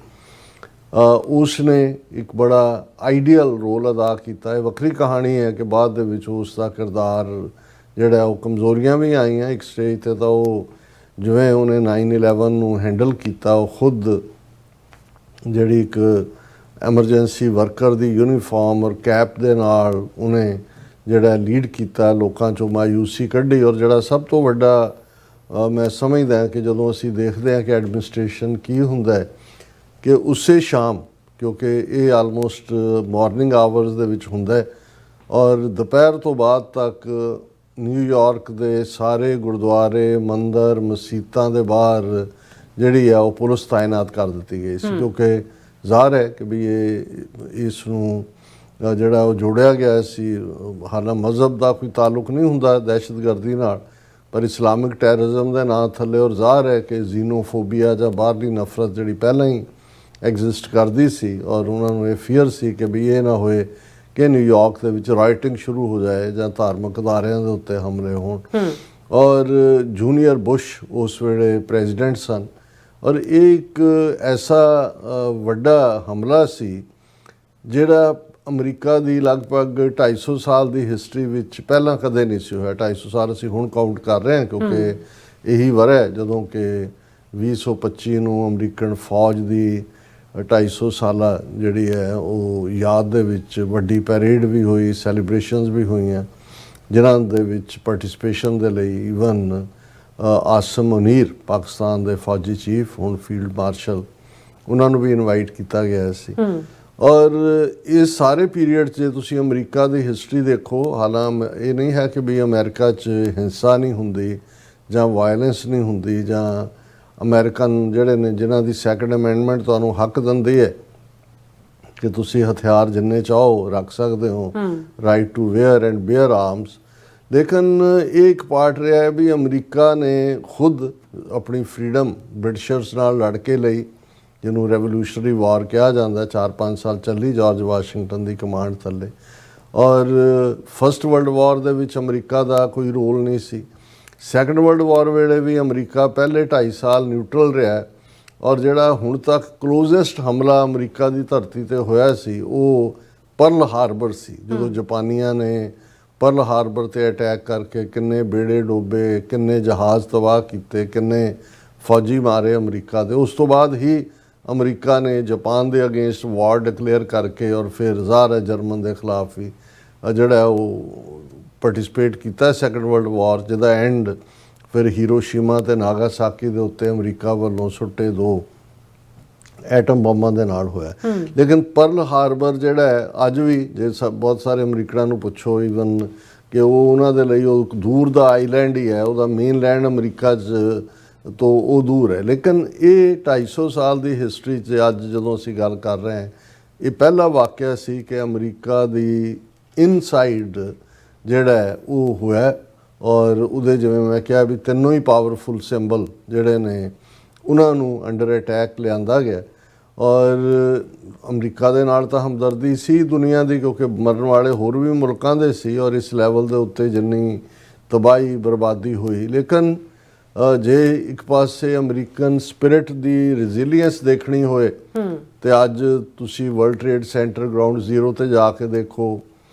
S1: ਉਸ ਨੇ ਇੱਕ ਬੜਾ ਆਈਡੀਅਲ ਰੋਲ ਅਦਾ ਕੀਤਾ ਹੈ। ਵੱਖਰੀ ਕਹਾਣੀ ਹੈ ਕਿ ਬਾਅਦ ਦੇ ਵਿੱਚ ਉਸ ਦਾ ਕਿਰਦਾਰ ਜਿਹੜਾ ਉਹ ਕਮਜ਼ੋਰੀਆਂ ਵੀ ਆਈਆਂ। ਇੱਕ ਸਟੇਜ 'ਤੇ ਤਾਂ ਉਹ ਜਿਵੇਂ ਉਹਨੇ 9/11 ਨੂੰ ਹੈਂਡਲ ਕੀਤਾ, ਉਹ ਖੁਦ ਜਿਹੜੀ ਇੱਕ ਐਮਰਜੈਂਸੀ ਵਰਕਰ ਦੀ ਯੂਨੀਫਾਰਮ ਔਰ ਕੈਪ ਦੇ ਨਾਲ ਉਹਨੇ ਜਿਹੜਾ ਲੀਡ ਕੀਤਾ, ਲੋਕਾਂ 'ਚੋਂ ਮਾਯੂਸੀ ਕੱਢੀ। ਔਰ ਜਿਹੜਾ ਸਭ ਤੋਂ ਵੱਡਾ ਮੈਂ ਸਮਝਦਾ ਕਿ ਜਦੋਂ ਅਸੀਂ ਦੇਖਦੇ ਹਾਂ ਕਿ ਐਡਮਿਨਿਸਟ੍ਰੇਸ਼ਨ ਕੀ ਹੁੰਦਾ ਹੈ, ਕਿ ਉਸੇ ਸ਼ਾਮ, ਕਿਉਂਕਿ ਇਹ ਆਲਮੋਸਟ ਮਾਰਨਿੰਗ ਆਵਰਸ ਦੇ ਵਿੱਚ ਹੁੰਦਾ ਹੈ, ਔਰ ਦੁਪਹਿਰ ਤੋਂ ਬਾਅਦ ਤੱਕ ਨਿਊਯਾਰਕ ਦੇ ਸਾਰੇ ਗੁਰਦੁਆਰੇ, ਮੰਦਰ, ਮਸੀਤਾਂ ਦੇ ਬਾਹਰ ਜਿਹੜੀ ਆ ਉਹ ਪੁਲਿਸ ਤਾਇਨਾਤ ਕਰ ਦਿੱਤੀ ਗਈ ਸੀ, ਕਿਉਂਕਿ ਜ਼ਾਹਰ ਹੈ ਕਿ ਵੀ ਇਸ ਨੂੰ ਜਿਹੜਾ ਉਹ ਜੋੜਿਆ ਗਿਆ ਸੀ। ਹਾਲਾਂਕਿ ਮਜ਼ਹਬ ਦਾ ਕੋਈ ਤਾਲੁਕ ਨਹੀਂ ਹੁੰਦਾ ਦਹਿਸ਼ਤਗਰਦੀ ਨਾਲ, ਪਰ ਇਸਲਾਮਿਕ ਟੈਰਰਿਜ਼ਮ ਦੇ ਨਾਂ ਥੱਲੇ, ਔਰ ਜ਼ਾਹਰ ਹੈ ਕਿ ਜ਼ੀਨੋਫੋਬੀਆ ਜਾਂ ਬਾਹਰਲੀ ਨਫ਼ਰਤ ਜਿਹੜੀ ਪਹਿਲਾਂ ਹੀ ਐਗਜ਼ਿਸਟ ਕਰਦੀ ਸੀ, ਔਰ ਉਹਨਾਂ ਨੂੰ ਇਹ ਫੀਅਰ ਸੀ ਕਿ ਵੀ ਇਹ ਨਾ ਹੋਏ ਕਿ ਨਿਊਯਾਰਕ ਦੇ ਵਿੱਚ ਰਾਈਟਿੰਗ ਸ਼ੁਰੂ ਹੋ ਜਾਏ ਜਾਂ ਧਾਰਮਿਕ ਅਦਾਰਿਆਂ ਦੇ ਉੱਤੇ ਹਮਲੇ ਹੋਣ। ਔਰ ਜੂਨੀਅਰ ਬੁਸ਼ ਉਸ ਵੇਲੇ ਪ੍ਰੈਜ਼ੀਡੈਂਟ ਸਨ, ਔਰ ਇਹ ਇੱਕ ਐਸਾ ਵੱਡਾ ਹਮਲਾ ਸੀ ਜਿਹੜਾ ਅਮਰੀਕਾ ਦੀ ਲਗਭਗ 250 ਸਾਲ ਦੀ ਹਿਸਟਰੀ ਵਿੱਚ ਪਹਿਲਾਂ ਕਦੇ ਨਹੀਂ ਸੀ ਹੋਇਆ। 250 ਸਾਲ ਅਸੀਂ ਹੁਣ ਕਾਊਂਟ ਕਰ ਰਹੇ ਹਾਂ, ਕਿਉਂਕਿ ਇਹੀ ਵਰ੍ਹਾ ਹੈ ਜਦੋਂ ਕਿ 2025 ਨੂੰ ਅਮਰੀਕਨ ਫੌਜ ਦੀ 250 ਸਾਲਾ ਜਿਹੜੀ ਹੈ ਉਹ ਯਾਦ ਦੇ ਵਿੱਚ ਵੱਡੀ ਪੈਰੇਡ ਵੀ ਹੋਈ, ਸੈਲੀਬ੍ਰੇਸ਼ਨਸ ਵੀ ਹੋਈਆਂ, ਜਿਨ੍ਹਾਂ ਦੇ ਵਿੱਚ ਪਾਰਟਿਸਿਪੇਸ਼ਨ ਦੇ ਲਈ ਈਵਨ ਆਸਮ ਮੁਨੀਰ, ਪਾਕਿਸਤਾਨ ਦੇ ਫੌਜੀ ਚੀਫ, ਹੁਣ ਫੀਲਡ ਮਾਰਸ਼ਲ, ਉਹਨਾਂ ਨੂੰ ਵੀ ਇਨਵਾਈਟ ਕੀਤਾ ਗਿਆ ਸੀ। ਔਰ ਇਸ ਸਾਰੇ ਪੀਰੀਅਡ 'ਚ ਜੇ ਤੁਸੀਂ ਅਮਰੀਕਾ ਦੀ ਹਿਸਟਰੀ ਦੇਖੋ, ਹਾਲਾਂਕਿ ਇਹ ਨਹੀਂ ਹੈ ਕਿ ਵੀ ਅਮਰੀਕਾ 'ਚ ਹਿੰਸਾ ਨਹੀਂ ਹੁੰਦੀ ਜਾਂ ਵਾਇਲੈਂਸ ਨਹੀਂ ਹੁੰਦੀ, ਜਾਂ ਅਮਰੀਕਨ ਜਿਹੜੇ ਨੇ ਜਿਨ੍ਹਾਂ ਦੀ ਸੈਕੰਡ ਅਮੈਂਡਮੈਂਟ ਤੁਹਾਨੂੰ ਹੱਕ ਦਿੰਦੀ ਹੈ ਕਿ ਤੁਸੀਂ ਹਥਿਆਰ ਜਿੰਨੇ ਚਾਹੋ ਰੱਖ ਸਕਦੇ ਹੋ, right to wear and bear arms. ਲੇਕਿਨ ਇਹ ਇੱਕ ਪਾਰਟ ਰਿਹਾ ਹੈ ਵੀ ਅਮਰੀਕਾ ਨੇ ਖੁਦ ਆਪਣੀ ਫਰੀडम ਬ੍ਰਿਟਿਸ਼ਰਸ ਨਾਲ ਲੜ ਕੇ ਲਈ, ਜਿਹਨੂੰ ਰੈਵੋਲੂਸ਼ਨਰੀ ਵਾਰ ਕਿਹਾ ਜਾਂਦਾ। 4-5 ਸਾਲ ਚੱਲੀ ਜਾਰਜ ਵਾਸ਼ਿੰਗਟਨ ਦੀ ਕਮਾਂਡ ਥੱਲੇ। ਔਰ ਫਸਟ ਵਰਲਡ ਵਾਰ ਦੇ ਵਿੱਚ ਅਮਰੀਕਾ ਦਾ ਕੋਈ ਰੋਲ ਨਹੀਂ ਸੀ। ਸੈਕੰਡ ਵਰਲਡ ਵਾਰ ਵੇਲੇ ਵੀ ਅਮਰੀਕਾ ਪਹਿਲੇ 2.5 ਸਾਲ ਨਿਊਟਰਲ ਰਿਹਾ, ਔਰ ਜਿਹੜਾ ਹੁਣ ਤੱਕ ਕਲੋਜ਼ੈਸਟ ਹਮਲਾ ਅਮਰੀਕਾ ਦੀ ਧਰਤੀ 'ਤੇ ਹੋਇਆ ਸੀ ਉਹ ਪਰਲ ਹਾਰਬਰ ਸੀ, ਜਦੋਂ ਜਾਪਾਨੀਆਂ ਨੇ ਪਰਲ ਹਾਰਬਰ 'ਤੇ ਅਟੈਕ ਕਰਕੇ ਕਿੰਨੇ ਬੇੜੇ ਡੋਬੇ, ਕਿੰਨੇ ਜਹਾਜ਼ ਤਬਾਹ ਕੀਤੇ, ਕਿੰਨੇ ਫੌਜੀ ਮਾਰੇ ਅਮਰੀਕਾ ਦੇ। ਉਸ ਤੋਂ ਬਾਅਦ ਹੀ ਅਮਰੀਕਾ ਨੇ ਜਾਪਾਨ ਦੇ ਅਗੇਂਸਟ ਵਾਰ ਡਿਕਲੇਅਰ ਕਰਕੇ ਔਰ ਫਿਰ ਜ਼ਾਹਰ ਹੈ ਜਰਮਨ ਦੇ ਖਿਲਾਫ ਵੀ ਜਿਹੜਾ ਉਹ ਪਾਰਟਿਸਿਪੇਟ ਕੀਤਾ ਸੈਕੰਡ ਵਰਲਡ ਵਾਰ, ਜਿਹਦਾ ਐਂਡ ਫਿਰ ਹੀਰੋਸ਼ੀਮਾ ਅਤੇ ਨਾਗਾਸਾਕੀ ਦੇ ਉੱਤੇ ਅਮਰੀਕਾ ਵੱਲੋਂ ਸੁੱਟੇ 2 ਐਟਮ ਬੰਬਾਂ ਦੇ ਨਾਲ ਹੋਇਆ। ਲੇਕਿਨ ਪਰਲ ਹਾਰਬਰ ਜਿਹੜਾ ਹੈ ਅੱਜ ਵੀ ਜੇ ਬਹੁਤ ਸਾਰੇ ਅਮਰੀਕਨਾਂ ਨੂੰ ਪੁੱਛੋ ਈਵਨ ਕਿ ਉਹਨਾਂ ਦੇ ਲਈ ਉਹ ਦੂਰ ਦਾ ਆਈਲੈਂਡ ਹੀ ਹੈ, ਉਹਦਾ ਮੇਨਲੈਂਡ ਅਮਰੀਕਾ 'ਚ ਤੋਂ ਉਹ ਦੂਰ ਹੈ। ਲੇਕਿਨ ਇਹ 250 ਸਾਲ ਦੀ ਹਿਸਟਰੀ 'ਚ ਅੱਜ ਜਦੋਂ ਅਸੀਂ ਗੱਲ ਕਰ ਰਹੇ ਹਾਂ, ਇਹ ਪਹਿਲਾ ਵਾਕਿਆ ਸੀ ਕਿ ਅਮਰੀਕਾ ਦੀ ਇਨਸਾਈਡ ਜਿਹੜਾ ਹੈ ਉਹ ਹੋਇਆ ਔਰ ਉਹਦੇ ਜਿਵੇਂ ਮੈਂ ਕਿਹਾ ਵੀ ਤਿੰਨੋਂ ਹੀ ਪਾਵਰਫੁਲ ਸਿੰਬਲ ਜਿਹੜੇ ਨੇ ਉਹਨਾਂ ਨੂੰ ਅੰਡਰ ਅਟੈਕ ਲਿਆਂਦਾ ਗਿਆ। ਔਰ ਅਮਰੀਕਾ ਦੇ ਨਾਲ ਤਾਂ ਹਮਦਰਦੀ ਸੀ ਦੁਨੀਆ ਦੀ, ਕਿਉਂਕਿ ਮਰਨ ਵਾਲੇ ਹੋਰ ਵੀ ਮੁਲਕਾਂ ਦੇ ਸੀ ਔਰ ਇਸ ਲੈਵਲ ਦੇ ਉੱਤੇ ਜਿੰਨੀ ਤਬਾਹੀ ਬਰਬਾਦੀ ਹੋਈ। ਲੇਕਿਨ ਜੇ ਇੱਕ ਪਾਸੇ ਅਮਰੀਕਨ ਸਪਿਰਿਟ ਦੀ ਰੈਜ਼ੀਲੀਅੰਸ ਦੇਖਣੀ ਹੋਏ ਤੇ ਅੱਜ ਤੁਸੀਂ world trade centre ground zero ਤੇ ਜਾ ਕੇ ਦੇਖੋ,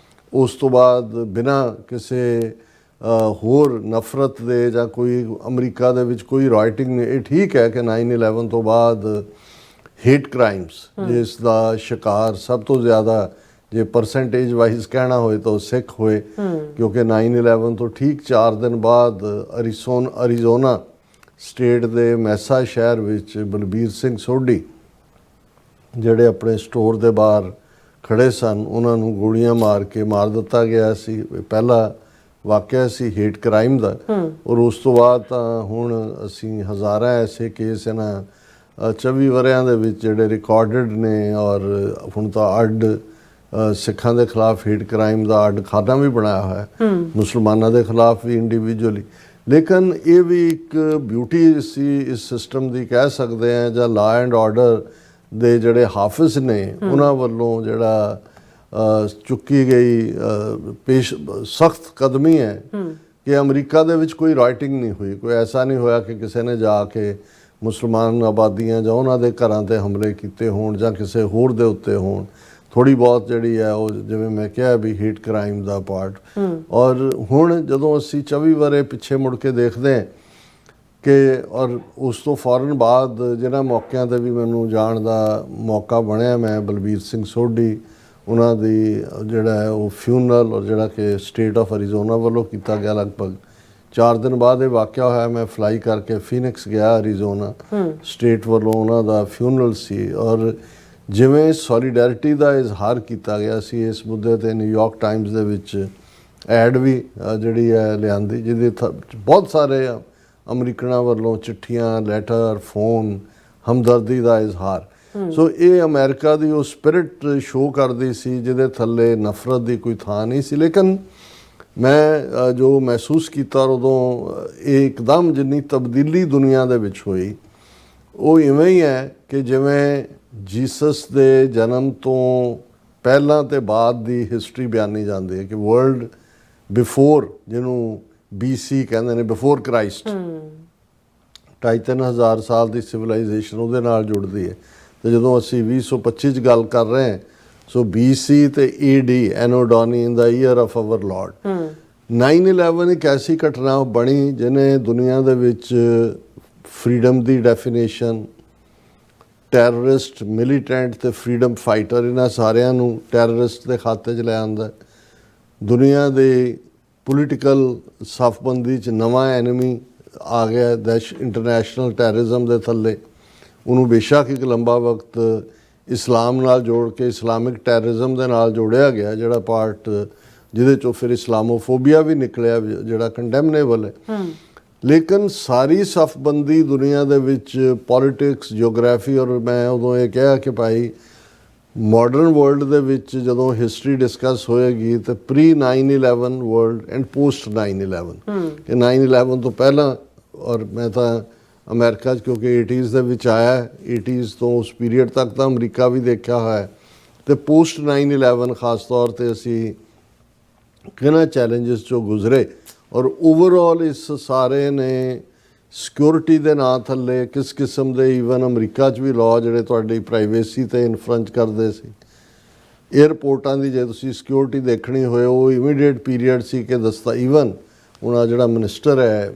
S1: ਉਸ ਤੋਂ ਬਾਅਦ ਬਿਨਾਂ ਕਿਸੇ ਹੋਰ ਨਫ਼ਰਤ ਦੇ ਜਾਂ ਕੋਈ ਅਮਰੀਕਾ ਦੇ ਵਿੱਚ ਕੋਈ ਰਾਈਟਿੰਗ ਨਹੀਂ। ਇਹ ਠੀਕ ਹੈ ਕਿ 9/11 ਤੋਂ ਬਾਅਦ ਹੇਟ ਕ੍ਰਾਈਮਸ ਜਿਸ ਦਾ ਸ਼ਿਕਾਰ ਸਭ ਤੋਂ ਜ਼ਿਆਦਾ ਜੇ ਪਰਸੈਂਟੇਜ ਵਾਈਜ਼ ਕਹਿਣਾ ਹੋਏ ਤਾਂ ਉਹ ਸਿੱਖ ਹੋਏ, ਕਿਉਂਕਿ 9/11 ਤੋਂ ਠੀਕ 4 ਦਿਨ ਬਾਅਦ ਅਰੀਜ਼ੋਨਾ ਸਟੇਟ ਦੇ ਮੈਸਾ ਸ਼ਹਿਰ ਵਿੱਚ ਬਲਬੀਰ ਸਿੰਘ ਸੋਢੀ ਜਿਹੜੇ ਆਪਣੇ ਸਟੋਰ ਦੇ ਬਾਹਰ ਖੜੇ ਸਨ ਉਹਨਾਂ ਨੂੰ ਗੋਲੀਆਂ ਮਾਰ ਕੇ ਮਾਰ ਦਿੱਤਾ ਗਿਆ ਸੀ। ਪਹਿਲਾ ਵਾਕਿਆ ਸੀ ਹੇਟ ਕ੍ਰਾਈਮ ਦਾ। ਔਰ ਉਸ ਤੋਂ ਬਾਅਦ ਤਾਂ ਹੁਣ ਅਸੀਂ ਹਜ਼ਾਰਾਂ ਐਸੇ ਕੇਸ ਇਹਨਾਂ 24 ਵਰ੍ਹਿਆਂ ਦੇ ਵਿੱਚ ਜਿਹੜੇ ਰਿਕਾਰਡਡ ਨੇ ਔਰ ਹੁਣ ਤਾਂ ਅੱਡ ਸਿੱਖਾਂ ਦੇ ਖਿਲਾਫ ਹੇਟ ਕ੍ਰਾਈਮ ਦਾ ਅੱਡ ਖਾਨਾ ਵੀ ਬਣਾਇਆ ਹੋਇਆ, ਮੁਸਲਮਾਨਾਂ ਦੇ ਖਿਲਾਫ ਵੀ ਇੰਡੀਵਿਜੂਅਲੀ। ਲੇਕਿਨ ਇਹ ਵੀ ਇੱਕ ਬਿਊਟੀ ਸੀ ਇਸ ਸਿਸਟਮ ਦੀ ਕਹਿ ਸਕਦੇ ਹਾਂ, ਜਾਂ ਲਾ ਐਂਡ ਆਰਡਰ ਦੇ ਜਿਹੜੇ ਹਾਫਿਜ਼ ਨੇ ਉਹਨਾਂ ਵੱਲੋਂ ਜਿਹੜਾ ਚੁੱਕੀ ਗਈ ਸਖਤ ਕਦਮੀ ਹੈ ਕਿ ਅਮਰੀਕਾ ਦੇ ਵਿੱਚ ਕੋਈ ਰਾਈਟਿੰਗ ਨਹੀਂ ਹੋਈ। ਕੋਈ ਐਸਾ ਨਹੀਂ ਹੋਇਆ ਕਿ ਕਿਸੇ ਨੇ ਜਾ ਕੇ ਮੁਸਲਮਾਨ ਆਬਾਦੀਆਂ ਜਾਂ ਉਹਨਾਂ ਦੇ ਘਰਾਂ 'ਤੇ ਹਮਲੇ ਕੀਤੇ ਹੋਣ ਜਾਂ ਕਿਸੇ ਹੋਰ ਦੇ ਉੱਤੇ ਹੋਣ। ਥੋੜ੍ਹੀ ਬਹੁਤ ਜਿਹੜੀ ਹੈ ਉਹ ਜਿਵੇਂ ਮੈਂ ਕਿਹਾ ਵੀ ਹੇਟ ਕ੍ਰਾਈਮ ਦਾ ਪਾਰਟ। ਔਰ ਹੁਣ ਜਦੋਂ ਅਸੀਂ 24 ਵਰ੍ਹੇ ਪਿੱਛੇ ਮੁੜ ਕੇ ਦੇਖਦੇ ਹਾਂ ਕਿ ਔਰ ਉਸ ਤੋਂ ਫੌਰਨ ਬਾਅਦ ਜਿਹਨਾਂ ਮੌਕਿਆਂ 'ਤੇ ਵੀ ਮੈਨੂੰ ਜਾਣ ਦਾ ਮੌਕਾ ਬਣਿਆ, ਮੈਂ ਬਲਬੀਰ ਸਿੰਘ ਸੋਢੀ ਉਹਨਾਂ ਦੀ ਜਿਹੜਾ ਹੈ ਉਹ ਫਿਊਨਰਲ ਔਰ ਜਿਹੜਾ ਕਿ ਸਟੇਟ ਆਫ ਅਰੀਜ਼ੋਨਾ ਵੱਲੋਂ ਕੀਤਾ ਗਿਆ, ਲਗਭਗ 4 ਦਿਨ ਬਾਅਦ ਇਹ ਵਾਕਿਆ ਹੋਇਆ। ਮੈਂ ਫਲਾਈ ਕਰਕੇ ਫੀਨਿਕਸ ਗਿਆ ਅਰੀਜ਼ੋਨਾ ਸਟੇਟ ਵੱਲੋਂ ਉਹਨਾਂ ਦਾ ਫਿਊਨਰਲ ਸੀ ਔਰ ਜਿਵੇਂ ਸੋਲੀਡੈਰਿਟੀ ਦਾ ਇਜ਼ਹਾਰ ਕੀਤਾ ਗਿਆ ਸੀ ਇਸ ਮੁੱਦੇ 'ਤੇ ਨਿਊਯਾਰਕ ਟਾਈਮਸ ਦੇ ਵਿੱਚ ਐਡ ਵੀ ਜਿਹੜੀ ਹੈ ਲਿਆਂਦੀ, ਜਿਹਦੇ ਬਹੁਤ ਸਾਰੇ ਅਮਰੀਕਨਾਂ ਵੱਲੋਂ ਚਿੱਠੀਆਂ, ਲੈਟਰ, ਫੋਨ, ਹਮਦਰਦੀ ਦਾ ਇਜ਼ਹਾਰ। ਸੋ ਇਹ ਅਮਰੀਕਾ ਦੀ ਉਹ ਸਪਿਰਿਟ ਸ਼ੋਅ ਕਰਦੀ ਸੀ ਜਿਹਦੇ ਥੱਲੇ ਨਫ਼ਰਤ ਦੀ ਕੋਈ ਥਾਂ ਨਹੀਂ ਸੀ। ਲੇਕਿਨ ਮੈਂ ਜੋ ਮਹਿਸੂਸ ਕੀਤਾ ਉਦੋਂ ਇਹ ਇੱਕਦਮ ਜਿੰਨੀ ਤਬਦੀਲੀ ਦੁਨੀਆ ਦੇ ਵਿੱਚ ਹੋਈ ਉਹ ਇਵੇਂ ਹੀ ਹੈ ਕਿ ਜਿਵੇਂ ਜੀਸਸ ਦੇ ਜਨਮ ਤੋਂ ਪਹਿਲਾਂ ਤੇ ਬਾਅਦ ਦੀ ਹਿਸਟਰੀ ਬਿਆਨੀ ਜਾਂਦੀ ਹੈ ਕਿ ਵਰਲਡ ਬਿਫੋਰ, ਜਿਹਨੂੰ BC ਕਹਿੰਦੇ ਨੇ, ਬਿਫੋਰ ਕ੍ਰਾਈਸਟ, 2,500-3,000 ਹਜ਼ਾਰ ਸਾਲ ਦੀ ਸਿਵਲਾਈਜੇਸ਼ਨ ਉਹਦੇ ਨਾਲ ਜੁੜਦੀ ਹੈ। ਤੇ ਜਦੋਂ ਅਸੀਂ 2025 'ਚ ਗੱਲ ਕਰ ਰਹੇ ਹਾਂ, ਸੋ BC ਤੇ AD, anno Domini, in the year of our Lord. 9/11 ਇੱਕ ਐਸੀ ਘਟਨਾ ਬਣੀ ਜਿਹਨੇ ਦੁਨੀਆ ਦੇ ਵਿੱਚ ਫਰੀडम ਦੀ ਡੈਫੀਨੇਸ਼ਨ, ਟੈਰਰਿਸਟ, ਮਿਲੀਟੈਂਟ ਤੇ ਫਰੀडम ਫਾਈਟਰ, ਇਹਨਾਂ ਸਾਰਿਆਂ ਨੂੰ ਟੈਰਰਿਸਟ ਦੇ ਖਾਤੇ 'ਚ ਲੈ ਆਂਦਾ। ਦੁਨੀਆ ਦੇ ਪੋਲੀਟੀਕਲ ਸਫਬੰਦੀ 'ਚ ਨਵਾਂ ਐਨਮੀ ਆ ਗਿਆ, ਇੰਟਰਨੈਸ਼ਨਲ ਟੈਰਰਿਜ਼ਮ ਦੇ ਥੱਲੇ। ਉਹਨੂੰ ਬੇਸ਼ੱਕ ਇੱਕ ਲੰਬਾ ਵਕਤ ਇਸਲਾਮ ਨਾਲ ਜੋੜ ਕੇ ਇਸਲਾਮਿਕ ਟੈਰਰਿਜ਼ਮ ਦੇ ਨਾਲ ਜੋੜਿਆ ਗਿਆ, ਜਿਹੜਾ ਪਾਰਟ ਜਿਹਦੇ 'ਚੋਂ ਫਿਰ ਇਸਲਾਮੋਫੋਬੀਆ ਵੀ ਨਿਕਲਿਆ ਜਿਹੜਾ ਕੰਡੈਮਨੇਬਲ ਹੈ। ਲੇਕਿਨ ਸਾਰੀ ਸਫਬੰਦੀ ਦੁਨੀਆ ਦੇ ਵਿੱਚ ਪੋਲੀਟਿਕਸ, ਜਿਓਗ੍ਰਾਫੀ, ਔਰ ਮੈਂ ਉਦੋਂ ਇਹ ਕਿਹਾ ਕਿ ਭਾਈ ਮਾਡਰਨ ਵਰਲਡ ਦੇ ਵਿੱਚ ਜਦੋਂ ਹਿਸਟਰੀ ਡਿਸਕਸ ਹੋਏਗੀ ਤਾਂ ਪ੍ਰੀ 9/11 ਵਰਲਡ ਐਂਡ ਪੋਸਟ 9/11 ਕਿ 9/11 ਤੋਂ ਪਹਿਲਾਂ, ਔਰ ਮੈਂ ਤਾਂ ਅਮਰੀਕਾ 'ਚ ਕਿਉਂਕਿ 80s ਦੇ ਵਿੱਚ ਆਇਆ, 80s ਤੋਂ ਉਸ ਪੀਰੀਅਡ ਤੱਕ ਤਾਂ ਅਮਰੀਕਾ ਵੀ ਦੇਖਿਆ ਹੋਇਆ, ਅਤੇ ਪੋਸਟ 9/11 ਖਾਸ ਤੌਰ 'ਤੇ ਅਸੀਂ ਕਿਹਨਾਂ ਚੈਲੰਜਸ 'ਚੋਂ ਗੁਜ਼ਰੇ। ਔਰ ਓਵਰਆਲ ਇਸ ਸਾਰੇ ਨੇ ਸਿਕਿਉਰਿਟੀ ਦੇ ਨਾਂ ਥੱਲੇ ਕਿਸ ਕਿਸਮ ਦੇ ਈਵਨ ਅਮਰੀਕਾ 'ਚ ਵੀ ਲਾਅ ਜਿਹੜੇ ਤੁਹਾਡੀ ਪ੍ਰਾਈਵੇਸੀ 'ਤੇ ਇਨਫਰੈਂਚ ਕਰਦੇ ਸੀ। ਏਅਰਪੋਰਟਾਂ ਦੀ ਜੇ ਤੁਸੀਂ ਸਿਕਿਉਰਿਟੀ ਦੇਖਣੀ ਹੋਏ ਉਹ ਇਮੀਡੀਏਟ ਪੀਰੀਅਡ ਸੀ ਕਿ ਈਵਨ ਉਹਨਾਂ ਜਿਹੜਾ ਮਿਨਿਸਟਰ ਹੈ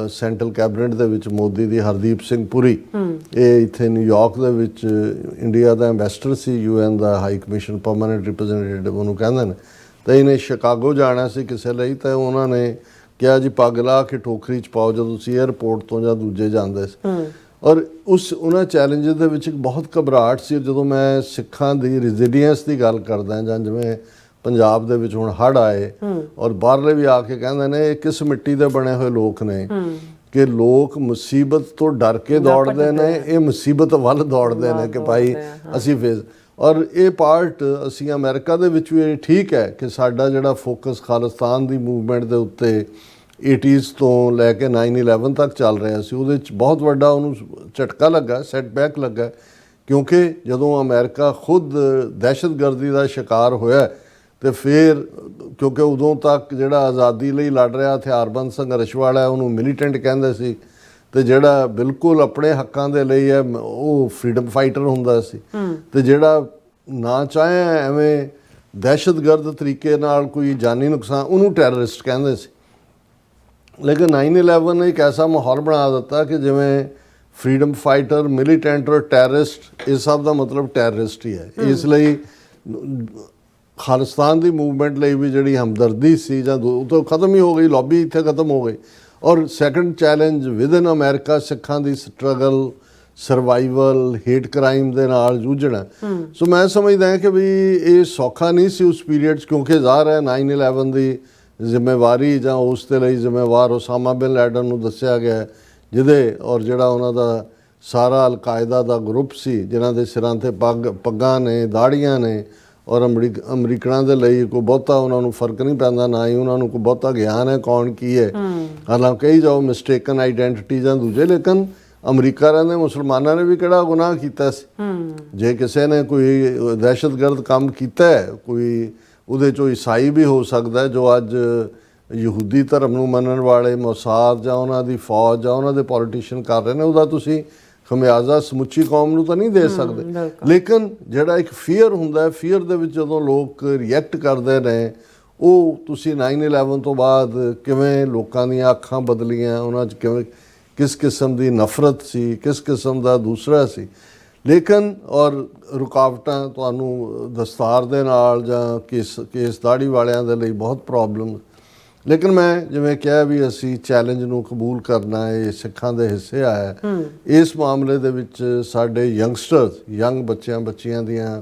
S1: ਸੈਂਟਰਲ ਕੈਬਨਿਟ ਦੇ ਵਿੱਚ ਮੋਦੀ ਦੀ, ਹਰਦੀਪ ਸਿੰਘ ਪੁਰੀ, ਇਹ ਇੱਥੇ ਨਿਊਯਾਰਕ ਦੇ ਵਿੱਚ ਇੰਡੀਆ ਦਾ ਐਂਬੈਸਡਰ ਸੀ, UN ਦਾ ਹਾਈ ਕਮਿਸ਼ਨ ਪਰਮਾਨੈਂਟ ਰਿਪਰੈਜ਼ੈਂਟੇਟਿਵ ਉਹਨੂੰ ਕਹਿੰਦੇ ਨੇ। ਤਾਂ ਇਹਨੇ ਸ਼ਿਕਾਗੋ ਜਾਣਾ ਸੀ ਕਿਸੇ ਲਈ, ਤਾਂ ਉਹਨਾਂ ਨੇ ਕਿਹਾ ਜੀ ਪੱਗ ਲਾ ਕੇ ਟੋਕਰੀ 'ਚ ਪਾਓ ਜਦੋਂ ਤੁਸੀਂ ਏਅਰਪੋਰਟ ਤੋਂ ਜਾਂ ਦੂਜੇ ਜਾਂਦੇ ਸੀ। ਔਰ ਉਹਨਾਂ ਚੈਲੰਜਸ ਦੇ ਵਿੱਚ ਇੱਕ ਬਹੁਤ ਘਬਰਾਹਟ ਸੀ। ਜਦੋਂ ਮੈਂ ਸਿੱਖਾਂ ਦੀ ਰੈਜ਼ੀਲੀਅੰਸ ਦੀ ਗੱਲ ਕਰਦਾ ਜਾਂ ਜਿਵੇਂ ਪੰਜਾਬ ਦੇ ਵਿੱਚ ਹੁਣ ਹੜ੍ਹ ਆਏ ਔਰ ਬਾਹਰਲੇ ਵੀ ਆ ਕੇ ਕਹਿੰਦੇ ਨੇ ਇਹ ਕਿਸ ਮਿੱਟੀ ਦੇ ਬਣੇ ਹੋਏ ਲੋਕ ਨੇ ਕਿ ਲੋਕ ਮੁਸੀਬਤ ਤੋਂ ਡਰ ਕੇ ਦੌੜਦੇ ਨੇ, ਇਹ ਮੁਸੀਬਤ ਵੱਲ ਦੌੜਦੇ ਨੇ ਕਿ ਭਾਈ ਅਸੀਂ ਫੇਸ। ਔਰ ਇਹ ਪਾਰਟ ਅਸੀਂ ਅਮਰੀਕਾ ਦੇ ਵਿੱਚ ਵੀ ਠੀਕ ਹੈ ਕਿ ਸਾਡਾ ਜਿਹੜਾ ਫੋਕਸ ਖਾਲਿਸਤਾਨ ਦੀ ਮੂਵਮੈਂਟ ਦੇ ਉੱਤੇ 80s ਤੋਂ ਲੈ ਕੇ 9/11 ਤੱਕ ਚੱਲ ਰਿਹਾ ਸੀ, ਉਹਦੇ 'ਚ ਬਹੁਤ ਵੱਡਾ ਉਹਨੂੰ ਝਟਕਾ ਲੱਗਾ, ਸੈਟਬੈਕ ਲੱਗਾ, ਕਿਉਂਕਿ ਜਦੋਂ ਅਮਰੀਕਾ ਖੁਦ ਦਹਿਸ਼ਤਗਰਦੀ ਦਾ ਸ਼ਿਕਾਰ ਹੋਇਆ ਤੇ ਫਿਰ ਕਿਉਂਕਿ ਉਦੋਂ ਤੱਕ ਜਿਹੜਾ ਆਜ਼ਾਦੀ ਲਈ ਲੜ ਰਿਹਾ ਹਥਿਆਰਬੰਦ ਸੰਘਰਸ਼ ਵਾਲਾ ਉਹਨੂੰ ਮਿਲੀਟੈਂਟ ਕਹਿੰਦੇ ਸੀ, ਤੇ ਜਿਹੜਾ ਬਿਲਕੁਲ ਆਪਣੇ ਹੱਕਾਂ ਦੇ ਲਈ ਹੈ ਉਹ ਫਰੀडम ਫਾਈਟਰ ਹੁੰਦਾ ਸੀ, ਤੇ ਜਿਹੜਾ ਨਾ ਚਾਹੇ ਐਵੇਂ ਦਹਿਸ਼ਤਗਰਦ ਤਰੀਕੇ ਨਾਲ ਕੋਈ ਜਾਨੀ ਨੁਕਸਾਨ ਉਹਨੂੰ ਟੈਰਰਿਸਟ ਕਹਿੰਦੇ ਸੀ। ਲੇਕਿਨ 9/11 ਨੇ ਇੱਕ ਐਸਾ ਮਾਹੌਲ ਬਣਾ ਦਿੱਤਾ ਕਿ ਜਿਵੇਂ ਫਰੀडम ਫਾਈਟਰ, ਮਿਲੀਟੈਂਟ ਔਰ ਟੈਰਰਿਸਟ ਇਹ ਸਭ ਦਾ ਮਤਲਬ ਟੈਰਰਿਸਟ ਹੀ ਹੈ। ਇਸ ਲਈ ਖਾਲਿਸਤਾਨ ਦੀ ਮੂਵਮੈਂਟ ਲਈ ਵੀ ਜਿਹੜੀ ਹਮਦਰਦੀ ਸੀ ਜਾਂ ਉਹ ਤਾਂ ਖਤਮ ਹੀ ਹੋ ਗਈ, ਲੌਬੀ ਇੱਥੇ ਖਤਮ ਹੋ ਗਈ। ਔਰ ਸੈਕੰਡ ਚੈਲੰਜ ਵਿਦਨ ਅਮਰੀਕਾ ਸਿੱਖਾਂ ਦੀ ਸਟਰਗਲ, ਸਰਵਾਈਵਲ, ਹੇਟ ਕ੍ਰਾਈਮ ਦੇ ਨਾਲ ਜੂਝਣਾ। ਸੋ ਮੈਂ ਸਮਝਦਾ ਕਿ ਵੀ ਇਹ ਸੌਖਾ ਨਹੀਂ ਸੀ ਉਸ ਪੀਰੀਅਡ 'ਚ, ਕਿਉਂਕਿ ਜ਼ਾਹਰ ਹੈ 9/11 ਦੀ ਜ਼ਿੰਮੇਵਾਰੀ ਜਾਂ ਉਸ ਦੇ ਲਈ ਜ਼ਿੰਮੇਵਾਰ ਉਸਾਮਾ ਬਿਨ ਲੈਡਨ ਨੂੰ ਦੱਸਿਆ ਗਿਆ, ਜਿਹਦੇ ਔਰ ਜਿਹੜਾ ਉਹਨਾਂ ਦਾ ਸਾਰਾ ਅਲ-ਕਾਇਦਾ ਦਾ ਗਰੁੱਪ ਸੀ ਜਿਨ੍ਹਾਂ ਦੇ ਸਿਰਾਂ 'ਤੇ ਪੱਗਾਂ ਨੇ, ਦਾੜੀਆਂ ਨੇ, ਔਰ ਅਮਰੀਕਨਾਂ ਦੇ ਲਈ ਕੋਈ ਬਹੁਤਾ ਉਹਨਾਂ ਨੂੰ ਫਰਕ ਨਹੀਂ ਪੈਂਦਾ, ਨਾ ਹੀ ਉਹਨਾਂ ਨੂੰ ਕੋਈ ਬਹੁਤਾ ਗਿਆਨ ਹੈ ਕੌਣ ਕੀ ਹੈ। ਹਾਲਾਂਕਿ ਕਹੀ ਜਾਓ ਮਿਸਟੇਕਨ ਆਈਡੈਂਟਿਟੀ ਜਾਂ ਦੂਜੇ, ਲੇਕਿਨ ਅਮਰੀਕਾ ਰਹਿੰਦੇ ਮੁਸਲਮਾਨਾਂ ਨੇ ਵੀ ਕਿਹੜਾ ਗੁਨਾਹ ਕੀਤਾ ਸੀ। ਜੇ ਕਿਸੇ ਨੇ ਕੋਈ ਦਹਿਸ਼ਤਗਰਦ ਕੰਮ ਕੀਤਾ ਹੈ, ਕੋਈ ਉਹਦੇ 'ਚੋਂ ਈਸਾਈ ਵੀ ਹੋ ਸਕਦਾ ਹੈ ਜੋ ਅੱਜ ਯਹੂਦੀ ਧਰਮ ਨੂੰ ਮੰਨਣ ਵਾਲੇ ਮੋਸਾਦ ਜਾਂ ਉਹਨਾਂ ਦੀ ਫੌਜ ਜਾਂ ਉਹਨਾਂ ਦੇ ਪੋਲੀਟੀਸ਼ੀਅਨ ਕਰ ਰਹੇ ਨੇ, ਉਹਦਾ ਤੁਸੀਂ ਖਮਿਆਜ਼ਾ ਸਮੁੱਚੀ ਕੌਮ ਨੂੰ ਤਾਂ ਨਹੀਂ ਦੇ ਸਕਦੇ। ਲੇਕਿਨ ਜਿਹੜਾ ਇੱਕ ਫੀਅਰ ਹੁੰਦਾ ਹੈ, ਫੀਅਰ ਦੇ ਵਿੱਚ ਜਦੋਂ ਲੋਕ ਰਿਐਕਟ ਕਰਦੇ ਨੇ, ਉਹ ਤੁਸੀਂ 9/11 ਤੋਂ ਬਾਅਦ ਕਿਵੇਂ ਲੋਕਾਂ ਦੀਆਂ ਅੱਖਾਂ ਬਦਲੀਆਂ, ਉਹਨਾਂ 'ਚ ਕਿਵੇਂ ਕਿਸ ਕਿਸਮ ਦੀ ਨਫ਼ਰਤ ਸੀ, ਕਿਸ ਕਿਸਮ ਦਾ ਦੂਸਰਾ ਸੀ। ਲੇਕਿਨ ਔਰ ਰੁਕਾਵਟਾਂ ਤੁਹਾਨੂੰ ਦਸਤਾਰ ਦੇ ਨਾਲ ਜਾਂ ਕੇਸ ਦਾੜੀ ਵਾਲਿਆਂ ਦੇ ਲਈ ਬਹੁਤ ਪ੍ਰੋਬਲਮ। ਲੇਕਿਨ ਮੈਂ ਜਿਵੇਂ ਕਿਹਾ ਵੀ ਅਸੀਂ ਚੈਲੰਜ ਨੂੰ ਕਬੂਲ ਕਰਨਾ, ਇਹ ਸਿੱਖਾਂ ਦੇ ਹਿੱਸੇ ਆਇਆ। ਇਸ ਮਾਮਲੇ ਦੇ ਵਿੱਚ ਸਾਡੇ ਯੰਗਸਟਰਸ, ਯੰਗ ਬੱਚਿਆਂ ਦੀਆਂ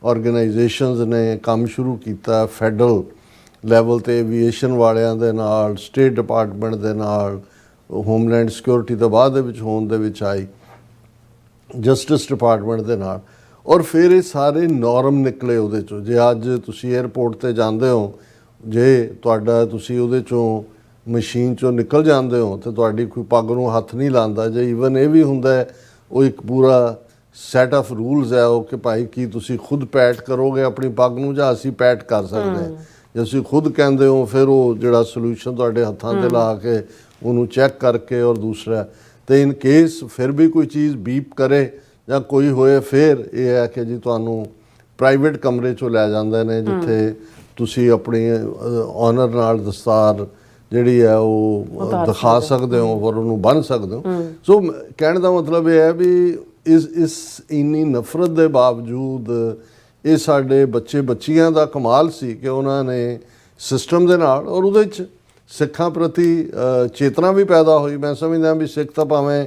S1: ਆਰਗੇਨਾਈਜੇਸ਼ਨਸ ਨੇ ਕੰਮ ਸ਼ੁਰੂ ਕੀਤਾ ਫੈਡਰਲ ਲੈਵਲ 'ਤੇ, ਐਵੀਏਸ਼ਨ ਵਾਲਿਆਂ ਦੇ ਨਾਲ, ਸਟੇਟ ਡਿਪਾਰਟਮੈਂਟ ਦੇ ਨਾਲ, ਹੋਮਲੈਂਡ ਸਿਕਿਉਰਿਟੀ ਤੋਂ ਬਾਅਦ ਦੇ ਵਿੱਚ ਹੋਣ ਦੇ ਵਿੱਚ ਆਈ, ਜਸਟਿਸ ਡਿਪਾਰਟਮੈਂਟ ਦੇ ਨਾਲ। ਔਰ ਫਿਰ ਇਹ ਸਾਰੇ ਨੋਰਮ ਨਿਕਲੇ ਉਹਦੇ 'ਚੋਂ। ਜੇ ਅੱਜ ਤੁਸੀਂ ਏਅਰਪੋਰਟ 'ਤੇ ਜਾਂਦੇ ਹੋ, ਜੇ ਤੁਸੀਂ ਉਹਦੇ 'ਚੋਂ ਮਸ਼ੀਨ 'ਚੋਂ ਨਿਕਲ ਜਾਂਦੇ ਹੋ ਤਾਂ ਤੁਹਾਡੀ ਕੋਈ ਪੱਗ ਨੂੰ ਹੱਥ ਨਹੀਂ ਲਾਉਂਦਾ। ਜੇ ਈਵਨ ਇਹ ਵੀ ਹੁੰਦਾ ਹੈ, ਉਹ ਇੱਕ ਪੂਰਾ ਸੈਟ ਆਫ ਰੂਲਸ ਹੈ ਉਹ ਕਿ ਭਾਈ ਕੀ ਤੁਸੀਂ ਖੁਦ ਪੈਟ ਕਰੋਗੇ ਆਪਣੀ ਪੱਗ ਨੂੰ ਜਾਂ ਅਸੀਂ ਪੈਟ ਕਰ ਸਕਦੇ ਹਾਂ। ਜੇ ਤੁਸੀਂ ਖੁਦ ਕਹਿੰਦੇ ਹੋ ਫਿਰ ਉਹ ਜਿਹੜਾ ਸੋਲੂਸ਼ਨ ਤੁਹਾਡੇ ਹੱਥਾਂ 'ਤੇ ਲਾ ਕੇ ਉਹਨੂੰ ਚੈੱਕ ਕਰਕੇ, ਔਰ ਦੂਸਰਾ ਤੇ ਇਨ ਕੇਸ ਫਿਰ ਵੀ ਕੋਈ ਚੀਜ਼ ਬੀਪ ਕਰੇ ਜਾਂ ਕੋਈ ਹੋਏ, ਫਿਰ ਇਹ ਹੈ ਕਿ ਜੀ ਤੁਹਾਨੂੰ ਪ੍ਰਾਈਵੇਟ ਕਮਰੇ 'ਚੋਂ ਲੈ ਜਾਂਦੇ ਨੇ ਜਿੱਥੇ ਤੁਸੀਂ ਆਪਣੀ ਆਨਰ ਨਾਲ ਦਸਤਾਰ ਜਿਹੜੀ ਹੈ ਉਹ ਦਿਖਾ ਸਕਦੇ ਹੋ ਔਰ ਉਹਨੂੰ ਬੰਨ੍ਹ ਸਕਦੇ ਹੋ। ਸੋ ਕਹਿਣ ਦਾ ਮਤਲਬ ਇਹ ਹੈ ਵੀ ਇਸ ਇੰਨੀ ਨਫ਼ਰਤ ਦੇ ਬਾਵਜੂਦ ਇਹ ਸਾਡੇ ਬੱਚਿਆਂ ਦਾ ਕਮਾਲ ਸੀ ਕਿ ਉਹਨਾਂ ਨੇ ਸਿਸਟਮ ਦੇ ਨਾਲ ਔਰ ਉਹਦੇ 'ਚ ਸਿੱਖਾਂ ਪ੍ਰਤੀ ਚੇਤਨਾ ਵੀ ਪੈਦਾ ਹੋਈ। ਮੈਂ ਸਮਝਦਾ ਵੀ ਸਿੱਖ ਤਾਂ ਭਾਵੇਂ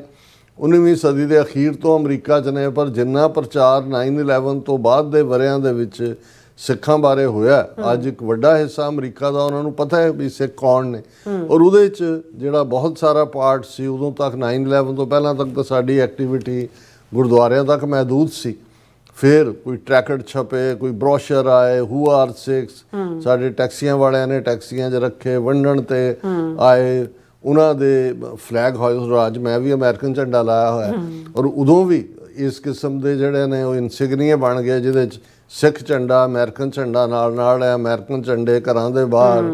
S1: 19ਵੀਂ ਸਦੀ ਦੇ ਅਖੀਰ ਤੋਂ ਅਮਰੀਕਾ 'ਚ ਨੇ, ਪਰ ਜਿੰਨਾ ਪ੍ਰਚਾਰ 9/11 ਤੋਂ ਬਾਅਦ ਦੇ ਵਰਿਆਂ ਦੇ ਵਿੱਚ ਸਿੱਖਾਂ ਬਾਰੇ ਹੋਇਆ, ਅੱਜ ਇੱਕ ਵੱਡਾ ਹਿੱਸਾ ਅਮਰੀਕਾ ਦਾ ਉਹਨਾਂ ਨੂੰ ਪਤਾ ਹੈ ਵੀ ਸਿੱਖ ਕੌਣ ਨੇ। ਔਰ ਉਹਦੇ 'ਚ ਜਿਹੜਾ ਬਹੁਤ ਸਾਰਾ ਪਾਰਟ ਸੀ ਉਦੋਂ ਤੱਕ, 9/11 ਤੋਂ ਪਹਿਲਾਂ ਤੱਕ ਤਾਂ ਸਾਡੀ ਐਕਟੀਵਿਟੀ ਗੁਰਦੁਆਰਿਆਂ ਤੱਕ ਮਹਿਦੂਦ ਸੀ। ਫਿਰ ਕੋਈ ਟਰੈਕਟ ਛਪੇ, ਕੋਈ ਬਰੋਸ਼ਰ ਆਏ, ਹੂ ਆਰ ਸਿੱਖਸ, ਸਾਡੇ ਟੈਕਸੀਆਂ ਵਾਲਿਆਂ ਨੇ ਟੈਕਸੀਆਂ 'ਚ ਰੱਖੇ, ਵੰਡਣ 'ਤੇ ਆਏ, ਉਹਨਾਂ ਦੇ ਫਲੈਗ ਹਾਇਸਟ। ਮੈਂ ਵੀ ਅਮਰੀਕਨ ਝੰਡਾ ਲਾਇਆ ਹੋਇਆ, ਔਰ ਉਦੋਂ ਵੀ ਇਸ ਕਿਸਮ ਦੇ ਜਿਹੜੇ ਨੇ ਉਹ ਇਨਸਿਗਨੀਏ ਬਣ ਗਏ ਜਿਹਦੇ 'ਚ ਸਿੱਖ ਝੰਡਾ, ਅਮਰੀਕਨ ਝੰਡਾ ਨਾਲ ਹੈ, ਅਮਰੀਕਨ ਝੰਡੇ ਘਰਾਂ ਦੇ ਬਾਹਰ,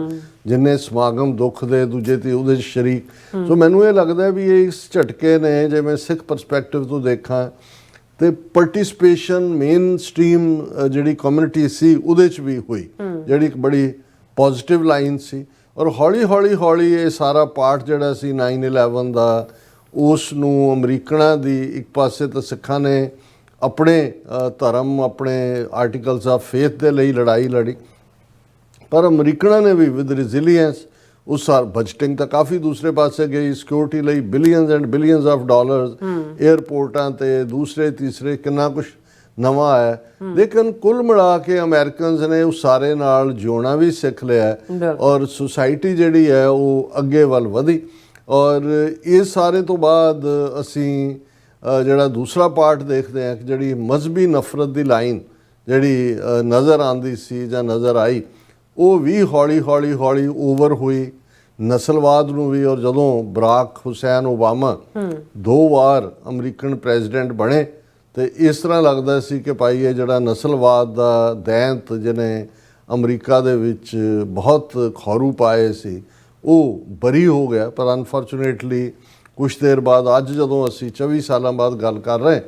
S1: ਜਿੰਨੇ ਸਮਾਗਮ ਦੁੱਖ ਦੇ ਦੂਜੇ ਤੇ ਉਹਦੇ 'ਚ ਸ਼ਰੀਕ। ਸੋ ਮੈਨੂੰ ਇਹ ਲੱਗਦਾ ਵੀ ਇਹ ਇਸ ਝਟਕੇ ਨੇ, ਜੇ ਮੈਂ ਸਿੱਖ ਪਰਸਪੈਕਟਿਵ ਤੋਂ ਦੇਖਾਂ ਤੇ ਪਾਰਟਿਸਿਪੇਸ਼ਨ ਮੇਨ ਸਟ੍ਰੀਮ ਜਿਹੜੀ ਕਮਿਊਨਿਟੀ ਸੀ ਉਹਦੇ 'ਚ ਵੀ ਹੋਈ, ਜਿਹੜੀ ਇੱਕ ਬੜੀ ਪੋਜ਼ਿਟਿਵ ਲਾਈਨ ਸੀ। ਔਰ ਹੌਲੀ ਇਹ ਸਾਰਾ ਪਾਰਟ ਜਿਹੜਾ ਸੀ 9/11 ਦਾ, ਉਸ ਨੂੰ ਅਮਰੀਕਨਾਂ ਦੀ ਇੱਕ ਪਾਸੇ ਤਾਂ ਸਿੱਖਾਂ ਨੇ ਆਪਣੇ ਧਰਮ, ਆਪਣੇ ਆਰਟੀਕਲਸ ਆਫ ਫੇਥ ਦੇ ਲਈ ਲੜਾਈ ਲੜੀ, ਪਰ ਅਮਰੀਕਨਾਂ ਨੇ ਵੀ ਵਿਦ ਰੈਜ਼ੀਲੀਅੰਸ ਉਸ ਸਾਲ ਬਜਟਿੰਗ ਤਾਂ ਕਾਫੀ ਦੂਸਰੇ ਪਾਸੇ ਗਈ, ਸਿਕਿਉਰਿਟੀ ਲਈ billions and billions of dollars, 에ਅਰਪੋਰਟਾਂ ਤੇ ਦੂਸਰੇ ਤੀਸਰੇ ਕਿੰਨਾ ਕੁਝ ਨਵਾਂ ਆਇਆ। ਲੇਕਿਨ ਕੁੱਲ ਮਿਲਾ ਕੇ ਅਮਰੀਕਨਸ ਨੇ ਉਸ ਸਾਰੇ ਨਾਲ ਜਿਉਣਾ ਵੀ ਸਿੱਖ ਲਿਆ ਔਰ ਸੁਸਾਇਟੀ ਜਿਹੜੀ ਹੈ ਉਹ ਅੱਗੇ ਵੱਲ ਵਧੀ। ਔਰ ਇਸ ਸਾਰੇ ਤੋਂ ਬਾਅਦ ਅਸੀਂ ਜਿਹੜਾ ਦੂਸਰਾ ਪਾਰਟ ਦੇਖਦੇ ਹਾਂ ਕਿ ਜਿਹੜੀ ਮਜ਼ਹਬੀ ਨਫ਼ਰਤ ਦੀ ਲਾਈਨ ਜਿਹੜੀ ਨਜ਼ਰ ਆਉਂਦੀ ਸੀ ਜਾਂ ਨਜ਼ਰ ਆਈ, ਉਹ ਵੀ ਹੌਲੀ ਹੌਲੀ ਓਵਰ ਹੋਈ ਨਸਲਵਾਦ ਨੂੰ ਵੀ। ਔਰ ਜਦੋਂ ਬਰਾਕ ਹੁਸੈਨ ਓਬਾਮਾ 2 ਵਾਰ ਅਮਰੀਕਨ ਪ੍ਰੈਜ਼ੀਡੈਂਟ ਬਣੇ ਤੇ ਇਸ ਤਰ੍ਹਾਂ ਲੱਗਦਾ ਸੀ ਕਿ ਭਾਈ ਇਹ ਜਿਹੜਾ ਨਸਲਵਾਦ ਦਾ ਦੈਂਤ ਜਿਹਨੇ ਅਮਰੀਕਾ ਦੇ ਵਿੱਚ ਬਹੁਤ ਖੌਰੂ ਪਾਏ ਸੀ ਉਹ ਬਰੀ ਹੋ ਗਿਆ। ਪਰ ਅਨਫੋਰਚੂਨੇਟਲੀ ਕੁਛ ਦੇਰ ਬਾਅਦ ਅੱਜ ਜਦੋਂ ਅਸੀਂ 24 ਸਾਲਾਂ ਬਾਅਦ ਗੱਲ ਕਰ ਰਹੇ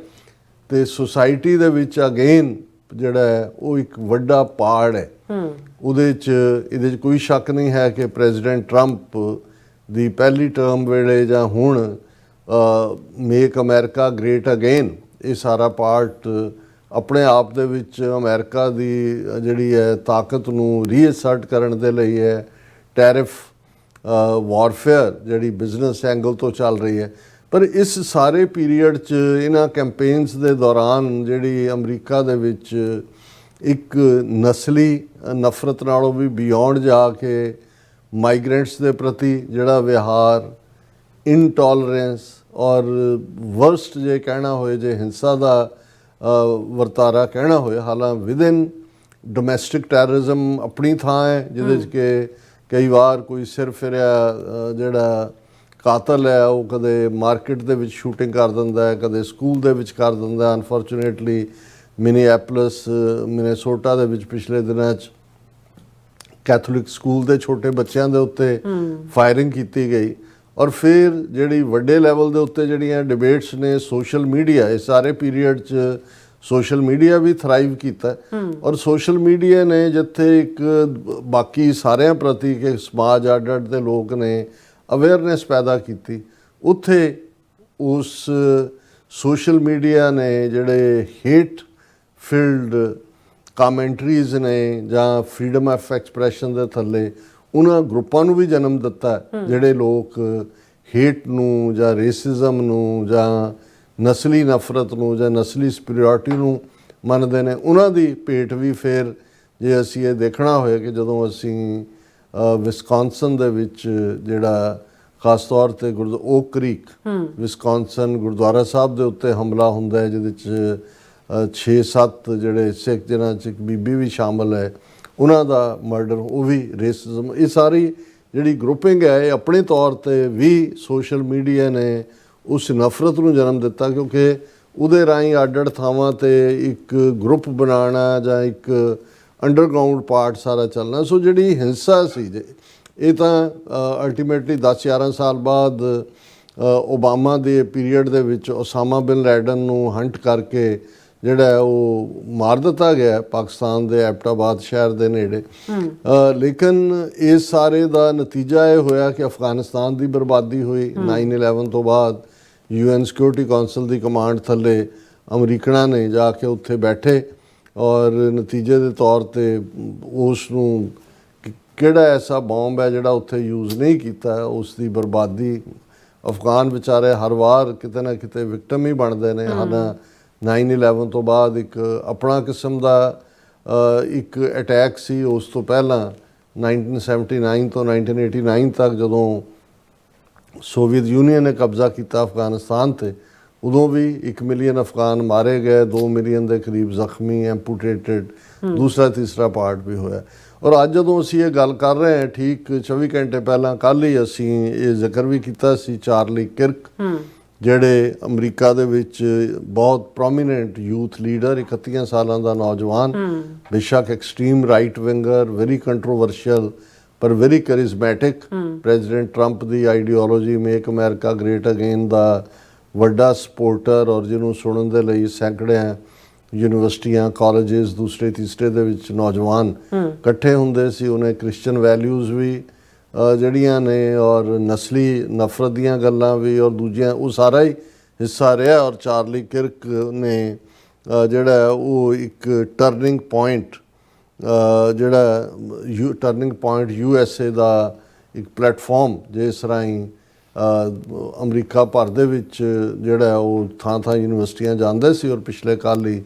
S1: ਤੇ ਸੁਸਾਇਟੀ ਦੇ ਵਿੱਚ ਅਗੇਨ ਜਿਹੜਾ ਹੈ ਉਹ ਇੱਕ ਵੱਡਾ ਪਾੜ ਹੈ। ਇਹਦੇ 'ਚ ਕੋਈ ਸ਼ੱਕ ਨਹੀਂ ਹੈ ਕਿ ਪ੍ਰੈਜ਼ੀਡੈਂਟ ਟਰੰਪ ਦੀ ਪਹਿਲੀ ਟਰਮ ਵੇਲੇ ਜਾਂ ਹੁਣ ਮੇਕ ਅਮਰੀਕਾ ਗ੍ਰੇਟ ਅਗੇਨ, ਇਹ ਸਾਰਾ ਪਾਰਟ ਆਪਣੇ ਆਪ ਦੇ ਵਿੱਚ ਅਮਰੀਕਾ ਦੀ ਜਿਹੜੀ ਹੈ ਤਾਕਤ ਨੂੰ ਰੀਅਸਰਟ ਕਰਨ ਦੇ ਲਈ ਹੈ। ਟੈਰਿਫ ਵਾਰਫੇਅਰ ਜਿਹੜੀ ਬਿਜ਼ਨਸ ਐਂਗਲ ਤੋਂ ਚੱਲ ਰਹੀ ਹੈ। ਪਰ ਇਸ ਸਾਰੇ ਪੀਰੀਅਡ 'ਚ ਇਹਨਾਂ ਕੈਂਪੇਨਸ ਦੇ ਦੌਰਾਨ ਜਿਹੜੀ ਅਮਰੀਕਾ ਦੇ ਵਿੱਚ ਇੱਕ ਨਸਲੀ ਨਫ਼ਰਤ ਨਾਲੋਂ ਵੀ ਬਿਯੋਂਡ ਜਾ ਕੇ ਮਾਈਗ੍ਰੈਂਟਸ ਦੇ ਪ੍ਰਤੀ ਜਿਹੜਾ ਵਿਹਾਰ, ਇਨਟੋਲਰੈਂਸ ਔਰ ਵਰਸਟ ਜੇ ਕਹਿਣਾ ਹੋਏ, ਜੇ ਹਿੰਸਾ ਦਾ ਵਰਤਾਰਾ ਕਹਿਣਾ ਹੋਏ, ਹਾਲਾਂਕਿ ਵਿਦਿਨ ਡੋਮੈਸਟਿਕ ਟੈਰਰਿਜ਼ਮ ਆਪਣੀ ਥਾਂ ਹੈ ਜਿਹਦੇ 'ਚ ਕਿ ਕਈ ਵਾਰ ਕੋਈ ਸਿਰ ਫਿਰਿਆ ਜਿਹੜਾ ਕਾਤਲ ਹੈ ਉਹ ਕਦੇ ਮਾਰਕੀਟ ਦੇ ਵਿੱਚ ਸ਼ੂਟਿੰਗ ਕਰ ਦਿੰਦਾ ਹੈ, ਕਦੇ ਸਕੂਲ ਦੇ ਵਿੱਚ ਕਰ ਦਿੰਦਾ। ਅਨਫੋਰਚੂਨੇਟਲੀ ਮਿਨੀਐਪੋਲਿਸ ਮਿਨੇਸੋਟਾ ਦੇ ਵਿੱਚ ਪਿਛਲੇ ਦਿਨਾਂ 'ਚ ਕੈਥੋਲਿਕ ਸਕੂਲ ਦੇ ਛੋਟੇ ਬੱਚਿਆਂ ਦੇ ਉੱਤੇ ਫਾਇਰਿੰਗ ਕੀਤੀ ਗਈ। ਔਰ ਫਿਰ ਜਿਹੜੀ ਵੱਡੇ ਲੈਵਲ ਦੇ ਉੱਤੇ ਜਿਹੜੀਆਂ ਡਿਬੇਟਸ ਨੇ ਸੋਸ਼ਲ ਮੀਡੀਆ, ਇਹ ਸਾਰੇ ਪੀਰੀਅਡ 'ਚ ਸੋਸ਼ਲ ਮੀਡੀਆ ਵੀ ਥਰਾਈਵ ਕੀਤਾ। ਔਰ ਸੋਸ਼ਲ ਮੀਡੀਆ ਨੇ ਜਿੱਥੇ ਇੱਕ ਬਾਕੀ ਸਾਰਿਆਂ ਪ੍ਰਤੀ ਕਿ ਸਮਾਜ ਅੱਡ-ਅੱਡ ਦੇ ਲੋਕ ਨੇ ਅਵੇਅਰਨੈਸ ਪੈਦਾ ਕੀਤੀ, ਉੱਥੇ ਉਸ ਸੋਸ਼ਲ ਮੀਡੀਆ ਨੇ ਜਿਹੜੇ ਹੇਟ ਫਿਲਡ ਕਾਮੈਂਟਰੀਜ਼ ਨੇ ਜਾਂ ਫਰੀडम ਆਫ ਐਕਸਪ੍ਰੈਸ਼ਨ ਦੇ ਥੱਲੇ ਉਹਨਾਂ ਗਰੁੱਪਾਂ ਨੂੰ ਵੀ ਜਨਮ ਦਿੱਤਾ ਜਿਹੜੇ ਲੋਕ ਹੇਟ ਨੂੰ ਜਾਂ ਰੇਸਿਜ਼ਮ ਨੂੰ ਜਾਂ ਨਸਲੀ ਨਫ਼ਰਤ ਨੂੰ ਜਾਂ ਨਸਲੀ ਸੁਪੀਰੀਅਰਿਟੀ ਨੂੰ ਮੰਨਦੇ ਨੇ। ਉਹਨਾਂ ਦੀ ਭੇਟ ਵੀ ਫਿਰ ਜੇ ਅਸੀਂ ਇਹ ਦੇਖਣਾ ਹੋਏ ਕਿ ਜਦੋਂ ਅਸੀਂ ਵਿਸਕੌਨਸਨ ਦੇ ਵਿੱਚ ਜਿਹੜਾ ਖਾਸ ਤੌਰ ਤੇ ਓਕ ਕ੍ਰੀਕ ਵਿਸਕੌਨਸਨ ਗੁਰਦੁਆਰਾ ਸਾਹਿਬ ਦੇ ਉੱਤੇ ਹਮਲਾ ਹੁੰਦਾ ਹੈ ਜਿਹਦੇ 'ਚ 6-7 ਜਿਹੜੇ ਸਿੱਖ ਜਿਨ੍ਹਾਂ 'ਚ ਇੱਕ ਬੀਬੀ ਵੀ ਸ਼ਾਮਲ ਹੈ, ਉਹਨਾਂ ਦਾ ਮਰਡਰ, ਉਹ ਵੀ ਰੇਸਿਜ਼ਮ। ਇਹ ਸਾਰੀ ਜਿਹੜੀ ਗਰੁੱਪਿੰਗ ਹੈ ਇਹ ਆਪਣੇ ਤੌਰ ਤੇ ਵੀ ਸੋਸ਼ਲ ਮੀਡੀਆ ਨੇ ਉਸ ਨਫ਼ਰਤ ਨੂੰ ਜਨਮ ਦਿੱਤਾ ਕਿਉਂਕਿ ਉਹਦੇ ਰਾਹੀਂ ਅੱਡ-ਅੱਡ ਥਾਵਾਂ ਤੇ ਇੱਕ ਗਰੁੱਪ ਬਣਾਉਣਾ ਜਾਂ ਇੱਕ ਅੰਡਰਗਰਾਊਂਡ ਪਾਰਟ ਸਾਰਾ ਚੱਲਣਾ। ਸੋ ਜਿਹੜੀ ਹਿੰਸਾ ਸੀ ਇਹ ਤਾਂ ਅਲਟੀਮੇਟਲੀ 10-11 ਸਾਲ ਬਾਅਦ ਓਬਾਮਾ ਦੇ ਪੀਰੀਅਡ ਦੇ ਵਿੱਚ ਓਸਾਮਾ ਬਿਨ ਲੈਡਨ ਨੂੰ ਹੰਟ ਕਰਕੇ ਜਿਹੜਾ ਉਹ ਮਾਰ ਦਿੱਤਾ ਗਿਆ ਪਾਕਿਸਤਾਨ ਦੇ ਐਬਟਾਬਾਦ ਸ਼ਹਿਰ ਦੇ ਨੇੜੇ। ਲੇਕਿਨ ਇਸ ਸਾਰੇ ਦਾ ਨਤੀਜਾ ਇਹ ਹੋਇਆ ਕਿ ਅਫਗਾਨਿਸਤਾਨ ਦੀ ਬਰਬਾਦੀ ਹੋਈ। 9/11 ਤੋਂ ਬਾਅਦ UN ਸਿਕਿਉਰਿਟੀ ਕੌਂਸਲ ਦੀ ਕਮਾਂਡ ਥੱਲੇ ਅਮਰੀਕਨਾਂ ਨੇ ਜਾ ਕੇ ਉੱਥੇ ਬੈਠੇ ਔਰ ਨਤੀਜੇ ਦੇ ਤੌਰ ਤੇ ਉਸ ਨੂੰ ਕਿਹੜਾ ਐਸਾ ਬੰਬ ਹੈ ਜਿਹੜਾ ਉੱਥੇ ਯੂਜ਼ ਨਹੀਂ ਕੀਤਾ, ਉਸ ਦੀ ਬਰਬਾਦੀ। ਅਫਗਾਨ ਵਿਚਾਰੇ ਹਰ ਵਾਰ ਕਿਤੇ ਨਾ ਕਿਤੇ ਵਿਕਟਮ ਹੀ ਬਣਦੇ ਨੇ। ਹਾਲਾਂ 9/11 ਤੋਂ ਬਾਅਦ ਇੱਕ ਆਪਣਾ ਕਿਸਮ ਦਾ ਇੱਕ ਅਟੈਕ ਸੀ। ਉਸ ਤੋਂ ਪਹਿਲਾਂ 1979 ਤੋਂ 1989 ਤੱਕ ਜਦੋਂ ਸੋਵੀਅਤ ਯੂਨੀਅਨ ਨੇ ਕਬਜ਼ਾ ਕੀਤਾ ਅਫਗਾਨਿਸਤਾਨ 'ਤੇ, ਉਦੋਂ ਵੀ 1 ਮਿਲੀਅਨ ਅਫਗਾਨ ਮਾਰੇ ਗਏ, 2 ਮਿਲੀਅਨ ਦੇ ਕਰੀਬ ਜ਼ਖਮੀ, ਐਂਪੂਟੇਟਡ, ਦੂਸਰਾ ਤੀਸਰਾ ਪਾਰਟ ਵੀ ਹੋਇਆ। ਔਰ ਅੱਜ ਜਦੋਂ ਅਸੀਂ ਇਹ ਗੱਲ ਕਰ ਰਹੇ ਹਾਂ ਠੀਕ 24 ਘੰਟੇ ਪਹਿਲਾਂ, ਕੱਲ੍ਹ ਹੀ ਅਸੀਂ ਇਹ ਜ਼ਿਕਰ ਵੀ ਕੀਤਾ ਸੀ ਚਾਰਲੀ ਕਿਰਕ ਜਿਹੜੇ ਅਮਰੀਕਾ ਦੇ ਵਿੱਚ ਬਹੁਤ ਪ੍ਰੋਮੀਨੈਂਟ ਯੂਥ ਲੀਡਰ, 31 ਸਾਲਾਂ ਦਾ ਨੌਜਵਾਨ, ਬੇਸ਼ੱਕ extreme right winger, very controversial ਪਰ ਵੈਰੀ ਕਰਿਜ਼ਮੈਟਿਕ, ਪ੍ਰੈਜ਼ੀਡੈਂਟ ਟਰੰਪ ਦੀ ideology make America great again ਦਾ ਵੱਡਾ ਸਪੋਰਟਰ ਔਰ ਜਿਹਨੂੰ ਸੁਣਨ ਦੇ ਲਈ ਸੈਂਕੜਿਆਂ ਯੂਨੀਵਰਸਿਟੀਆਂ, ਕਾਲਜਿਸ ਦੂਸਰੇ ਤੀਸਰੇ ਦੇ ਵਿੱਚ ਨੌਜਵਾਨ ਇਕੱਠੇ ਹੁੰਦੇ ਸੀ। ਉਹਨੇ ਕ੍ਰਿਸਚਨ ਵੈਲਿਊਜ਼ ਵੀ ਜਿਹੜੀਆਂ ਨੇ ਔਰ ਨਸਲੀ ਨਫ਼ਰਤ ਦੀਆਂ ਗੱਲਾਂ ਵੀ ਔਰ ਦੂਜੀਆਂ, ਉਹ ਸਾਰਾ ਹੀ ਹਿੱਸਾ ਰਿਹਾ। ਔਰ ਚਾਰਲੀ ਕਿਰਕ ਨੇ ਜਿਹੜਾ ਉਹ ਇੱਕ ਟਰਨਿੰਗ ਪੁਆਇੰਟ ਜਿਹੜਾ ਟਰਨਿੰਗ ਪੁਆਇੰਟ USA ਦਾ ਇੱਕ ਪਲੇਟਫਾਰਮ ਜਿਸ ਰਾਹੀਂ ਅਮਰੀਕਾ ਭਰ ਦੇ ਵਿੱਚ ਜਿਹੜਾ ਉਹ ਥਾਂ ਯੂਨੀਵਰਸਿਟੀਆਂ ਜਾਂਦੇ ਸੀ। ਔਰ ਪਿਛਲੇ ਕੱਲ੍ਹ ਹੀ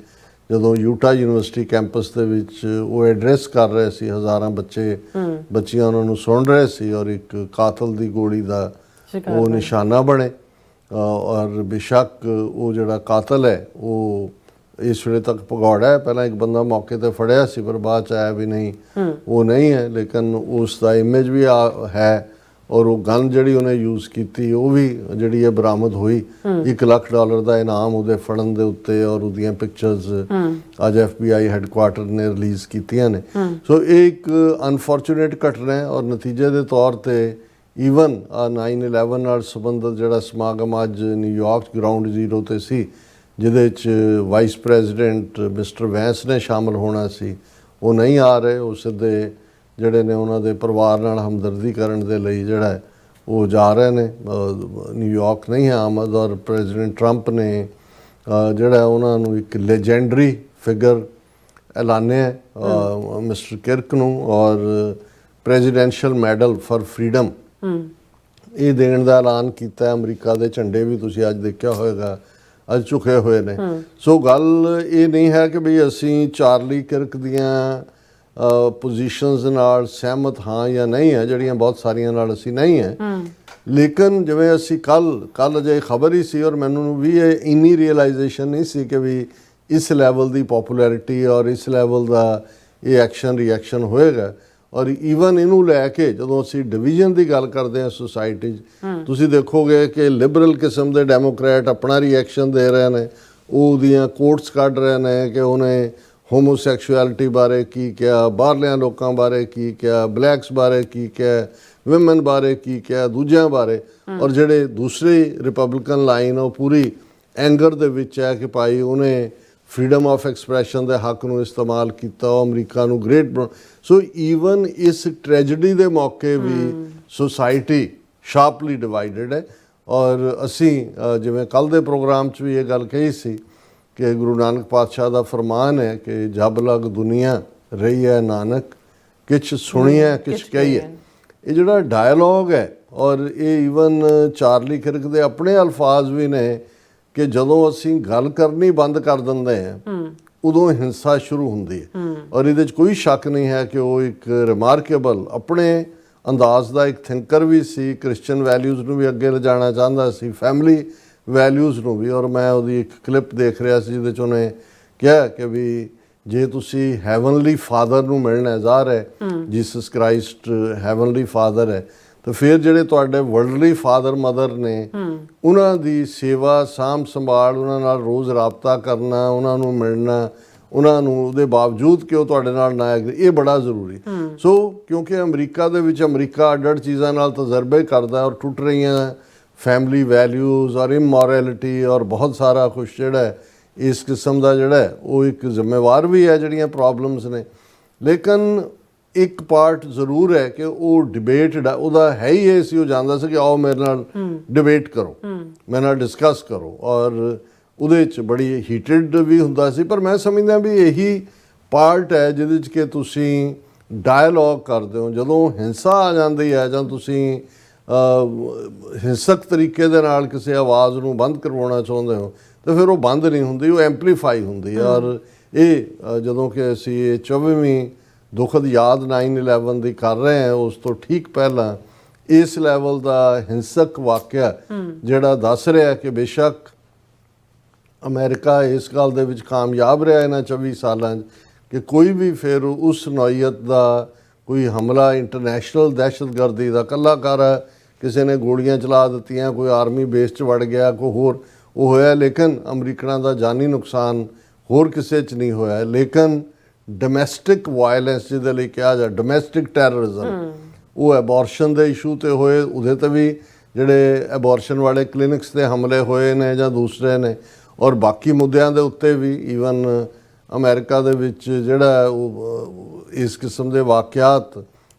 S1: ਜਦੋਂ ਯੂਟਾ ਯੂਨੀਵਰਸਿਟੀ ਕੈਂਪਸ ਦੇ ਵਿੱਚ ਉਹ ਐਡਰੈਸ ਕਰ ਰਹੇ ਸੀ, ਹਜ਼ਾਰਾਂ ਬੱਚੀਆਂ ਉਹਨਾਂ ਨੂੰ ਸੁਣ ਰਹੇ ਸੀ ਔਰ ਇੱਕ ਕਾਤਲ ਦੀ ਗੋਲੀ ਦਾ ਉਹ ਨਿਸ਼ਾਨਾ ਬਣੇ। ਔਰ ਬੇਸ਼ੱਕ ਉਹ ਜਿਹੜਾ ਕਾਤਲ ਹੈ ਉਹ ਇਸ ਵੇਲੇ ਤੱਕ ਭਗੌੜਾ ਹੈ। ਪਹਿਲਾਂ ਇੱਕ ਬੰਦਾ ਮੌਕੇ ਤੇ ਫੜਿਆ ਸੀ ਪਰ ਬਾਅਦ ਚ ਆਇਆ ਵੀ ਨਹੀਂ ਉਹ ਨਹੀਂ ਹੈ, ਲੇਕਿਨ ਉਸ ਦਾ ਇਮੇਜ ਵੀ ਹੈ ਔਰ ਉਹ ਗਨ ਜਿਹੜੀ ਉਹਨੇ ਯੂਜ਼ ਕੀਤੀ ਉਹ ਵੀ ਜਿਹੜੀ ਹੈ ਬਰਾਮਦ ਹੋਈ। $1 ਲੱਖ ਦਾ ਇਨਾਮ ਉਹਦੇ ਫੜਨ ਦੇ ਉੱਤੇ ਔਰ ਉਹਦੀਆਂ ਪਿਕਚਰਸ ਅੱਜ FBI ਹੈੱਡਕੁਆਰਟਰ ਨੇ ਰਿਲੀਜ਼ ਕੀਤੀਆਂ ਨੇ। ਸੋ ਇਹ ਇੱਕ ਅਨਫੋਰਚੂਨੇਟ ਘਟਨਾ ਹੈ ਔਰ ਨਤੀਜੇ ਦੇ ਤੌਰ ਤੇ ਈਵਨ 9/11 ਨਾਲ ਸੰਬੰਧਿਤ ਜਿਹੜਾ ਸਮਾਗਮ ਅੱਜ ਨਿਊਯਾਰਕ ਗਰਾਊਂਡ ਜ਼ੀਰੋ ਤੇ ਸੀ, ਜਿਹਦੇ 'ਚ ਵਾਈਸ ਪ੍ਰੈਜ਼ੀਡੈਂਟ ਮਿਸਟਰ ਵੈਂਸ ਨੇ ਸ਼ਾਮਲ ਹੋਣਾ ਸੀ, ਉਹ ਨਹੀਂ ਆ ਰਹੇ। ਉਹ ਸਿੱਧੇ ਜਿਹੜੇ ਨੇ ਉਹਨਾਂ ਦੇ ਪਰਿਵਾਰ ਨਾਲ ਹਮਦਰਦੀ ਕਰਨ ਦੇ ਲਈ ਜਿਹੜਾ ਉਹ ਜਾ ਰਹੇ ਨੇ, ਨਿਊਯਾਰਕ ਨਹੀਂ ਹੈ ਆਮਦ। ਔਰ ਪ੍ਰੈਜ਼ੀਡੈਂਟ ਟਰੰਪ ਨੇ ਜਿਹੜਾ ਉਹਨਾਂ ਨੂੰ ਇੱਕ ਲੈਜੈਂਡਰੀ ਫਿਗਰ ਐਲਾਨਿਆ ਮਿਸਟਰ ਕਿਰਕ ਨੂੰ ਔਰ ਪ੍ਰੈਜ਼ੀਡੈਂਸ਼ੀਅਲ ਮੈਡਲ ਫਾਰ ਫਰੀडम ਇਹ ਦੇਣ ਦਾ ਐਲਾਨ ਕੀਤਾ। ਅਮਰੀਕਾ ਦੇ ਝੰਡੇ ਵੀ ਤੁਸੀਂ ਅੱਜ ਦੇਖਿਆ ਹੋਵੇਗਾ ਅੱਜ ਝੁਕੇ ਹੋਏ ਨੇ। ਸੋ ਗੱਲ ਇਹ ਨਹੀਂ ਹੈ ਕਿ ਬਈ ਅਸੀਂ ਚਾਰਲੀ ਕਿਰਕ ਦੀਆਂ ਪੋਜੀਸ਼ਨਸ ਨਾਲ ਸਹਿਮਤ ਹਾਂ ਜਾਂ ਨਹੀਂ ਹੈ, ਜਿਹੜੀਆਂ ਬਹੁਤ ਸਾਰੀਆਂ ਨਾਲ ਅਸੀਂ ਨਹੀਂ ਹੈ। ਲੇਕਿਨ ਜਿਵੇਂ ਅਸੀਂ ਕੱਲ ਅਜੇ ਖਬਰ ਹੀ ਸੀ ਔਰ ਮੈਨੂੰ ਵੀ ਇਹ ਇੰਨੀ ਰੀਅਲਾਈਜੇਸ਼ਨ ਨਹੀਂ ਸੀ ਕਿ ਵੀ ਇਸ ਲੈਵਲ ਦੀ ਪੋਪੂਲੈਰਿਟੀ ਔਰ ਇਸ ਲੈਵਲ ਦਾ ਇਹ ਐਕਸ਼ਨ ਰਿਐਕਸ਼ਨ ਹੋਏਗਾ। ਔਰ ਈਵਨ ਇਹਨੂੰ ਲੈ ਕੇ ਜਦੋਂ ਅਸੀਂ ਡਿਵੀਜ਼ਨ ਦੀ ਗੱਲ ਕਰਦੇ ਹਾਂ ਸੋਸਾਇਟੀ 'ਚ, ਤੁਸੀਂ ਦੇਖੋਗੇ ਕਿ ਲਿਬਰਲ ਕਿਸਮ ਦੇ ਡੈਮੋਕ੍ਰੈਟ ਆਪਣਾ ਰਿਐਕਸ਼ਨ ਦੇ ਰਹੇ ਨੇ, ਉਹਦੀਆਂ ਕੋਟਸ ਕੱਢ ਰਹੇ ਨੇ ਕਿ ਉਹਨੇ ਹੋਮੋਸੈਕਸ਼ੁਅਲਿਟੀ ਬਾਰੇ ਕੀ ਕਿਹਾ, ਬਾਹਰਲਿਆਂ ਲੋਕਾਂ ਬਾਰੇ ਕੀ ਕਿਹਾ, ਬਲੈਕਸ ਬਾਰੇ ਕੀ ਕਿਹਾ, ਵਿਮਨ ਬਾਰੇ ਕੀ ਕਿਹਾ, ਦੂਜਿਆਂ ਬਾਰੇ। ਔਰ ਜਿਹੜੇ ਦੂਸਰੀ ਰਿਪਬਲਿਕਨ ਲਾਈਨ ਉਹ ਪੂਰੀ ਐਂਗਰ ਦੇ ਵਿੱਚ ਹੈ ਕਿ ਭਾਈ ਉਹਨੇ ਫਰੀडम ਆਫ ਐਕਸਪ੍ਰੈਸ਼ਨ ਦੇ ਹੱਕ ਨੂੰ ਇਸਤੇਮਾਲ ਕੀਤਾ, ਉਹ ਅਮਰੀਕਾ ਨੂੰ ਗ੍ਰੇਟ ਬਣਾ। ਸੋ ਈਵਨ ਇਸ ਟ੍ਰੈਜਡੀ ਦੇ ਮੌਕੇ ਵੀ ਸੋਸਾਇਟੀ ਸ਼ਾਰਪਲੀ ਡਿਵਾਈਡਡ ਹੈ। ਔਰ ਅਸੀਂ ਜਿਵੇਂ ਕੱਲ੍ਹ ਦੇ ਪ੍ਰੋਗਰਾਮ 'ਚ ਵੀ ਇਹ ਗੱਲ ਕਹੀ ਸੀ ਕਿ ਗੁਰੂ ਨਾਨਕ ਪਾਤਸ਼ਾਹ ਦਾ ਫਰਮਾਨ ਹੈ ਕਿ ਜਬ ਲਗ ਦੁਨੀਆ ਰਹੀ ਹੈ ਨਾਨਕ ਕਿਛ ਸੁਣੀਐ ਕਿਛ ਕਹੀਏ। ਇਹ ਜਿਹੜਾ ਡਾਇਲੋਗ ਹੈ ਔਰ ਇਹ ਈਵਨ ਚਾਰਲੀ ਕਿਰਕ ਦੇ ਆਪਣੇ ਅਲਫਾਜ਼ ਵੀ ਨੇ ਕਿ ਜਦੋਂ ਅਸੀਂ ਗੱਲ ਕਰਨੀ ਬੰਦ ਕਰ ਦਿੰਦੇ ਹਾਂ ਉਦੋਂ ਹਿੰਸਾ ਸ਼ੁਰੂ ਹੁੰਦੀ ਹੈ। ਔਰ ਇਹਦੇ 'ਚ ਕੋਈ ਸ਼ੱਕ ਨਹੀਂ ਹੈ ਕਿ ਉਹ ਇੱਕ ਰਿਮਾਰਕੇਬਲ ਆਪਣੇ ਅੰਦਾਜ਼ ਦਾ ਇੱਕ ਥਿੰਕਰ ਵੀ ਸੀ, ਕ੍ਰਿਸਚੀਅਨ ਵੈਲਿਊਜ਼ ਨੂੰ ਵੀ ਅੱਗੇ ਲਿਜਾਣਾ ਚਾਹੁੰਦਾ ਸੀ, ਫੈਮਿਲੀ ਵੈਲਿਊਜ਼ ਨੂੰ ਵੀ। ਔਰ ਮੈਂ ਉਹਦੀ ਇੱਕ ਕਲਿੱਪ ਦੇਖ ਰਿਹਾ ਸੀ ਜਿਹਦੇ 'ਚ ਉਹਨੇ ਕਿਹਾ ਕਿ ਵੀ ਜੇ ਤੁਸੀਂ ਹੈਵਨਲੀ ਫਾਦਰ ਨੂੰ ਮਿਲਣਾ, ਜ਼ਾਹਰ ਹੈ ਜੀਸਸ ਕ੍ਰਾਈਸਟ ਹੈਵਨਲੀ ਫਾਦਰ ਹੈ, ਤਾਂ ਫਿਰ ਜਿਹੜੇ ਤੁਹਾਡੇ ਵਰਲਡਲੀ ਫਾਦਰ ਮਦਰ ਨੇ ਉਹਨਾਂ ਦੀ ਸੇਵਾ ਸਾਂਭ ਸੰਭਾਲ, ਉਹਨਾਂ ਨਾਲ ਰੋਜ਼ ਰਾਬਤਾ ਕਰਨਾ, ਉਹਨਾਂ ਨੂੰ ਮਿਲਣਾ, ਉਹਨਾਂ ਨੂੰ ਉਹਦੇ ਬਾਵਜੂਦ ਕਿ ਉਹ ਤੁਹਾਡੇ ਨਾਲ ਨਾ ਇਹ ਬੜਾ ਜ਼ਰੂਰੀ। ਸੋ ਕਿਉਂਕਿ ਅਮਰੀਕਾ ਦੇ ਵਿੱਚ ਅਮਰੀਕਾ ਅੱਡ ਚੀਜ਼ਾਂ ਨਾਲ ਤਜਰਬੇ ਕਰਦਾ ਔਰ ਟੁੱਟ ਰਹੀਆਂ ਫੈਮਿਲੀ ਵੈਲਿਊਜ਼ ਔਰ ਇਮੋਰੈਲਿਟੀ ਔਰ ਬਹੁਤ ਸਾਰਾ ਕੁਛ ਜਿਹੜਾ ਇਸ ਕਿਸਮ ਦਾ ਜਿਹੜਾ ਉਹ ਇੱਕ ਜ਼ਿੰਮੇਵਾਰ ਵੀ ਹੈ ਜਿਹੜੀਆਂ ਪ੍ਰੋਬਲਮਸ ਨੇ। ਲੇਕਿਨ ਇੱਕ ਪਾਰਟ ਜ਼ਰੂਰ ਹੈ ਕਿ ਉਹ ਡਿਬੇਟ ਉਹਦਾ ਹੈ ਹੀ ਇਹ ਸੀ, ਉਹ ਜਾਣਦਾ ਸੀ ਕਿ ਆਓ ਮੇਰੇ ਨਾਲ ਡਿਬੇਟ ਕਰੋ, ਮੇਰੇ ਨਾਲ ਡਿਸਕਸ ਕਰੋ। ਔਰ ਉਹਦੇ 'ਚ ਬੜੀ ਹੀਟਡ ਵੀ ਹੁੰਦਾ ਸੀ। ਪਰ ਮੈਂ ਸਮਝਦਾ ਵੀ ਇਹੀ ਪਾਰਟ ਹੈ ਜਿਹਦੇ 'ਚ ਕਿ ਤੁਸੀਂ ਡਾਇਲੋਗ ਕਰਦੇ ਹੋ। ਜਦੋਂ ਹਿੰਸਾ ਆ ਜਾਂਦੀ ਹੈ ਜਾਂ ਤੁਸੀਂ ਹਿੰਸਕ ਤਰੀਕੇ ਦੇ ਨਾਲ ਕਿਸੇ ਆਵਾਜ਼ ਨੂੰ ਬੰਦ ਕਰਵਾਉਣਾ ਚਾਹੁੰਦੇ ਹੋ ਤਾਂ ਫਿਰ ਉਹ ਬੰਦ ਨਹੀਂ ਹੁੰਦੀ, ਉਹ ਐਂਪਲੀਫਾਈ ਹੁੰਦੀ ਹੈ। ਔਰ ਇਹ ਜਦੋਂ ਕਿ ਅਸੀਂ ਇਹ 24ਵੀਂ ਦੁਖਦ ਯਾਦ 9/11 ਦੀ ਕਰ ਰਹੇ ਹਾਂ, ਉਸ ਤੋਂ ਠੀਕ ਪਹਿਲਾਂ ਇਸ ਲੈਵਲ ਦਾ ਹਿੰਸਕ ਵਾਕਿਆ ਜਿਹੜਾ ਦੱਸ ਰਿਹਾ ਕਿ ਬੇਸ਼ੱਕ ਅਮਰੀਕਾ ਇਸ ਗੱਲ ਦੇ ਵਿੱਚ ਕਾਮਯਾਬ ਰਿਹਾ ਇਹਨਾਂ 24 ਸਾਲਾਂ 'ਚ ਕਿ ਕੋਈ ਵੀ ਫਿਰ ਉਸ ਨੌਈਅਤ ਦਾ ਕੋਈ ਹਮਲਾ ਇੰਟਰਨੈਸ਼ਨਲ ਦਹਿਸ਼ਤਗਰਦੀ ਦਾ ਇਕੱਲਾ ਕਰ ਕਿਸੇ ਨੇ ਗੋਲੀਆਂ ਚਲਾ ਦਿੱਤੀਆਂ, ਕੋਈ ਆਰਮੀ ਬੇਸ 'ਚ ਵੜ ਗਿਆ, ਕੋਈ ਹੋਰ ਉਹ ਹੋਇਆ, ਲੇਕਿਨ ਅਮਰੀਕਨਾਂ ਦਾ ਜਾਨੀ ਨੁਕਸਾਨ ਹੋਰ ਕਿਸੇ 'ਚ ਨਹੀਂ ਹੋਇਆ। ਲੇਕਿਨ ਡੋਮੈਸਟਿਕ ਵਾਇਲੈਂਸ ਜਿਹਦੇ ਲਈ ਕਿਹਾ ਜਾ ਡੋਮੈਸਟਿਕ ਟੈਰਰਿਜ਼ਮ, ਉਹ ਐਬੋਰਸ਼ਨ ਦੇ ਇਸ਼ੂ 'ਤੇ ਹੋਏ, ਉਹਦੇ 'ਤੇ ਵੀ ਜਿਹੜੇ ਐਬੋਰਸ਼ਨ ਵਾਲੇ ਕਲੀਨਿਕਸ 'ਤੇ ਹਮਲੇ ਹੋਏ ਨੇ ਜਾਂ ਦੂਸਰੇ ਨੇ, ਔਰ ਬਾਕੀ ਮੁੱਦਿਆਂ ਦੇ ਉੱਤੇ ਵੀ ਈਵਨ ਅਮਰੀਕਾ ਦੇ ਵਿੱਚ ਜਿਹੜਾ ਉਹ ਇਸ ਕਿਸਮ ਦੇ ਵਾਕਿਆਤ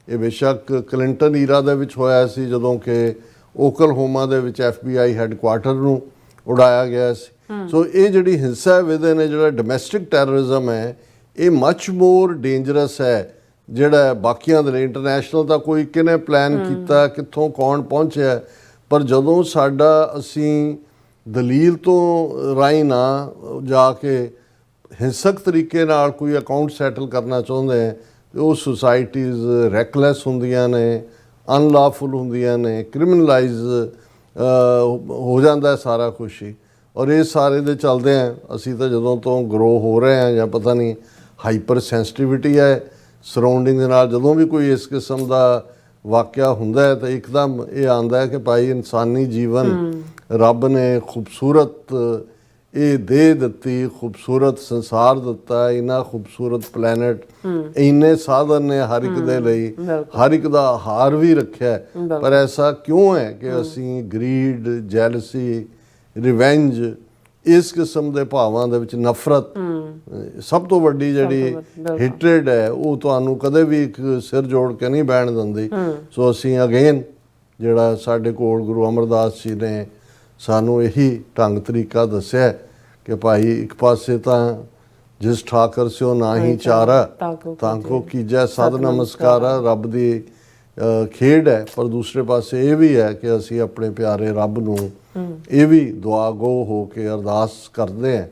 S1: ਇਹ ਬੇਸ਼ੱਕ ਕਲਿੰਟਨ ਈਰਾ ਦੇ ਵਿੱਚ ਹੋਇਆ ਸੀ ਜਦੋਂ ਕਿ ਓਕਲਹੋਮਾ ਦੇ ਵਿੱਚ FBI ਹੈੱਡਕੁਆਰਟਰ ਨੂੰ ਉਡਾਇਆ ਗਿਆ ਸੀ। ਸੋ ਇਹ ਜਿਹੜੀ ਹਿੰਸਾ ਵਿਦਨ ਹੈ, ਜਿਹੜਾ ਡੋਮੈਸਟਿਕ ਟੈਰਰਿਜ਼ਮ ਹੈ, ਇਹ ਮੱਚ ਮੋਰ ਡੇਂਜਰਸ ਹੈ ਜਿਹੜਾ ਬਾਕੀਆਂ ਦੇ ਲਈ ਇੰਟਰਨੈਸ਼ਨਲ ਤਾਂ ਕੋਈ ਕਿਹਨੇ ਪਲਾਨ ਕੀਤਾ, ਕਿੱਥੋਂ ਕੌਣ ਪਹੁੰਚਿਆ, ਪਰ ਜਦੋਂ ਸਾਡਾ ਅਸੀਂ ਦਲੀਲ ਤੋਂ ਰਾਹੀਂ ਨਾ ਜਾ ਕੇ ਹਿੰਸਕ ਤਰੀਕੇ ਨਾਲ ਕੋਈ ਅਕਾਊਂਟ ਸੈਟਲ ਕਰਨਾ ਚਾਹੁੰਦੇ ਹੈ ਤੇ ਉਹ ਸੁਸਾਇਟੀਜ਼ ਰੈਕਲੈਸ ਹੁੰਦੀਆਂ ਨੇ, ਅਨਲਾਫੁਲ ਹੁੰਦੀਆਂ ਨੇ, ਕ੍ਰਿਮੀਨਲਾਈਜ਼ ਹੋ ਜਾਂਦਾ ਸਾਰਾ ਕੁਛ ਹੀ। ਔਰ ਇਹ ਸਾਰੇ ਦੇ ਚੱਲਦੇ ਆ ਅਸੀਂ ਤਾਂ ਜਦੋਂ ਤੋਂ ਗਰੋ ਹੋ ਰਹੇ ਹਾਂ ਜਾਂ ਪਤਾ ਨਹੀਂ ਹਾਈਪਰ ਸੈਂਸਿਟਿਵਿਟੀ ਹੈ ਸਰਾਊਂਡਿੰਗ ਦੇ ਨਾਲ, ਜਦੋਂ ਵੀ ਕੋਈ ਇਸ ਕਿਸਮ ਦਾ ਵਾਕਿਆ ਹੁੰਦਾ ਹੈ ਤਾਂ ਇੱਕਦਮ ਇਹ ਆਉਂਦਾ ਹੈ ਕਿ ਭਾਈ ਇਨਸਾਨੀ ਜੀਵਨ ਰੱਬ ਨੇ ਖੂਬਸੂਰਤ ਇਹ ਦੇਹ ਦਿੱਤੀ, ਖੂਬਸੂਰਤ ਸੰਸਾਰ ਦਿੱਤਾ, ਇੰਨਾ ਖੂਬਸੂਰਤ ਪਲੈਨਟ, ਇੰਨੇ ਸਾਧਨ ਨੇ ਹਰ ਇੱਕ ਦੇ ਲਈ, ਹਰ ਇੱਕ ਦਾ ਹਾਰ ਵੀ ਰੱਖਿਆ ਹੈ। ਪਰ ਐਸਾ ਕਿਉਂ ਹੈ ਕਿ ਅਸੀਂ ਗਰੀਡ, ਜੈਲਸੀ, ਰਿਵੈਂਜ, ਇਸ ਕਿਸਮ ਦੇ ਭਾਵਾਂ ਦੇ ਵਿੱਚ ਨਫ਼ਰਤ, ਸਭ ਤੋਂ ਵੱਡੀ ਜਿਹੜੀ ਹੇਟਰੇਡ ਹੈ, ਉਹ ਤੁਹਾਨੂੰ ਕਦੇ ਵੀ ਇੱਕ ਸਿਰ ਜੋੜ ਕੇ ਨਹੀਂ ਬਹਿਣ ਦਿੰਦੀ। ਸੋ ਅਸੀਂ ਅਗੇਨ ਜਿਹੜਾ ਸਾਡੇ ਕੋਲ ਗੁਰੂ ਅਮਰਦਾਸ ਜੀ ਨੇ ਸਾਨੂੰ ਇਹੀ ਢੰਗ ਤਰੀਕਾ ਦੱਸਿਆ ਕਿ ਭਾਈ ਇੱਕ ਪਾਸੇ ਤਾਂ ਜਿਸ ਠਾਕਰ ਸਿਓ ਨਾ ਹੀ ਚਾਰਾ ਤਾਂ ਕੋ ਕੀਜੈ ਸਦ ਨਮਸਕਾਰਾ, ਰੱਬ ਦੀ ਖੇਡ ਹੈ। ਪਰ ਦੂਸਰੇ ਪਾਸੇ ਇਹ ਵੀ ਹੈ ਕਿ ਅਸੀਂ ਆਪਣੇ ਪਿਆਰੇ ਰੱਬ ਨੂੰ ਇਹ ਵੀ ਦੁਆ ਗੋ ਹੋ ਕੇ ਅਰਦਾਸ ਕਰਦੇ ਹਾਂ,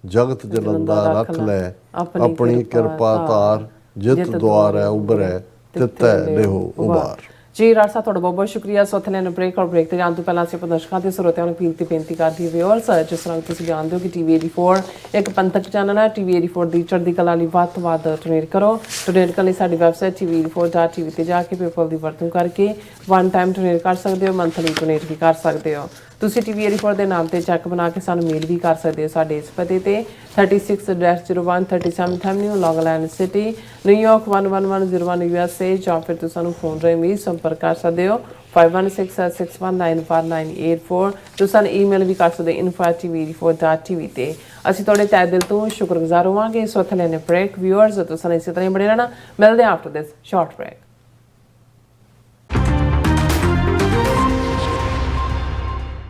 S1: ਜਗਤ ਜਲੰਦਾ ਰੱਖ ਲੈ ਆਪਣੀ ਕਿਰਪਾ ਧਾਰ, ਜਿਤ ਦੁਆਰ ਹੈ ਉਭਰੈ ਤਿਤੈ ਲਿਹੋ ਉਬਾਰ।
S2: ਜੀ ਰਾਜ ਸਾਹਿਬ ਤੁਹਾਡਾ ਬਹੁਤ ਬਹੁਤ ਸ਼ੁਕਰੀਆ। ਸੋ ਥਲੇ ਬ੍ਰੇਕ ਤੇ ਜਾਣ ਤੋਂ ਪਹਿਲਾਂ ਅਸੀਂ ਆਪਣੇ ਦਰਸ਼ਕਾਂ ਤੇ ਸਰੋਤਿਆਂ ਨੂੰ ਅਪੀਲ ਤੇ ਬੇਨਤੀ ਕਰਦੀ ਵਿਊਅਰਸ, ਜਿਸ ਤਰ੍ਹਾਂ ਤੁਸੀਂ ਜਾਣਦੇ ਹੋ ਕਿ TV 84 ਇੱਕ ਪੰਥਕ ਚੈਨਲ ਹੈ। TV 84 ਦੀ ਚੜ੍ਹਦੀ ਕਲਾ ਲਈ ਵੱਧ ਤੋਂ ਵੱਧ ਡੋਨੇਟ ਕਰੋ। ਡੋਨੇਟ ਕਰਨ ਲਈ ਸਾਡੀ ਵੈਬਸਾਈਟ tv84.tv ਤੇ ਜਾ ਕੇ ਪੇਪਲ ਦੀ ਵਰਤੋਂ ਕਰਕੇ ਵਨ ਟਾਈਮ ਡੋਨੇਟ ਕਰ ਸਕਦੇ ਹੋ, ਮੰਥਲੀ ਡੋਨੇਟ ਵੀ ਕਰ ਸਕਦੇ ਹੋ। ਤੁਸੀਂ TV 84 ਦੇ ਨਾਮ ਤੇ ਚੈੱਕ ਬਣਾ ਕੇ ਸਾਨੂੰ ਮੇਲ ਵੀ ਕਰ ਸਕਦੇ ਹੋ ਸਾਡੇ ਇਸ ਪਤੇ ਤੇ 36-01 37th Avenue, Long Island City, New York 11101 USA, ਜਾਂ ਫਿਰ ਤੁਸੀਂ ਸਾਨੂੰ ਫੋਨ ਰਾਹੀਂ ਵੀ ਸੰਪਰਕ ਕਰ ਸਕਦੇ ਹੋ 5166191984। ਤੁਸੀਂ ਸਾਨੂੰ ਈਮੇਲ ਵੀ ਕਰ ਸਕਦੇ info@tv84.tv ਤੇ। ਅਸੀਂ ਤੁਹਾਡੇ ਤਹਿ ਦਿਲ ਤੋਂ ਸ਼ੁਕਰਗੁਜ਼ਾਰ ਹੋਵਾਂਗੇ। ਸੋ ਥਲੇ ਨੇ ਬ੍ਰੇਕ ਵਿਊਅਰਸ, ਤੁਸੀਂ ਇਸੇ ਤਰ੍ਹਾਂ ਹੀ ਬਣੇ ਰਹਿਣਾ। ਮਿਲਦੇ ਹਾਂ ਆਫਟਰ ਦਿਸ ਸ਼ਾਰਟ ਬ੍ਰੇਕ।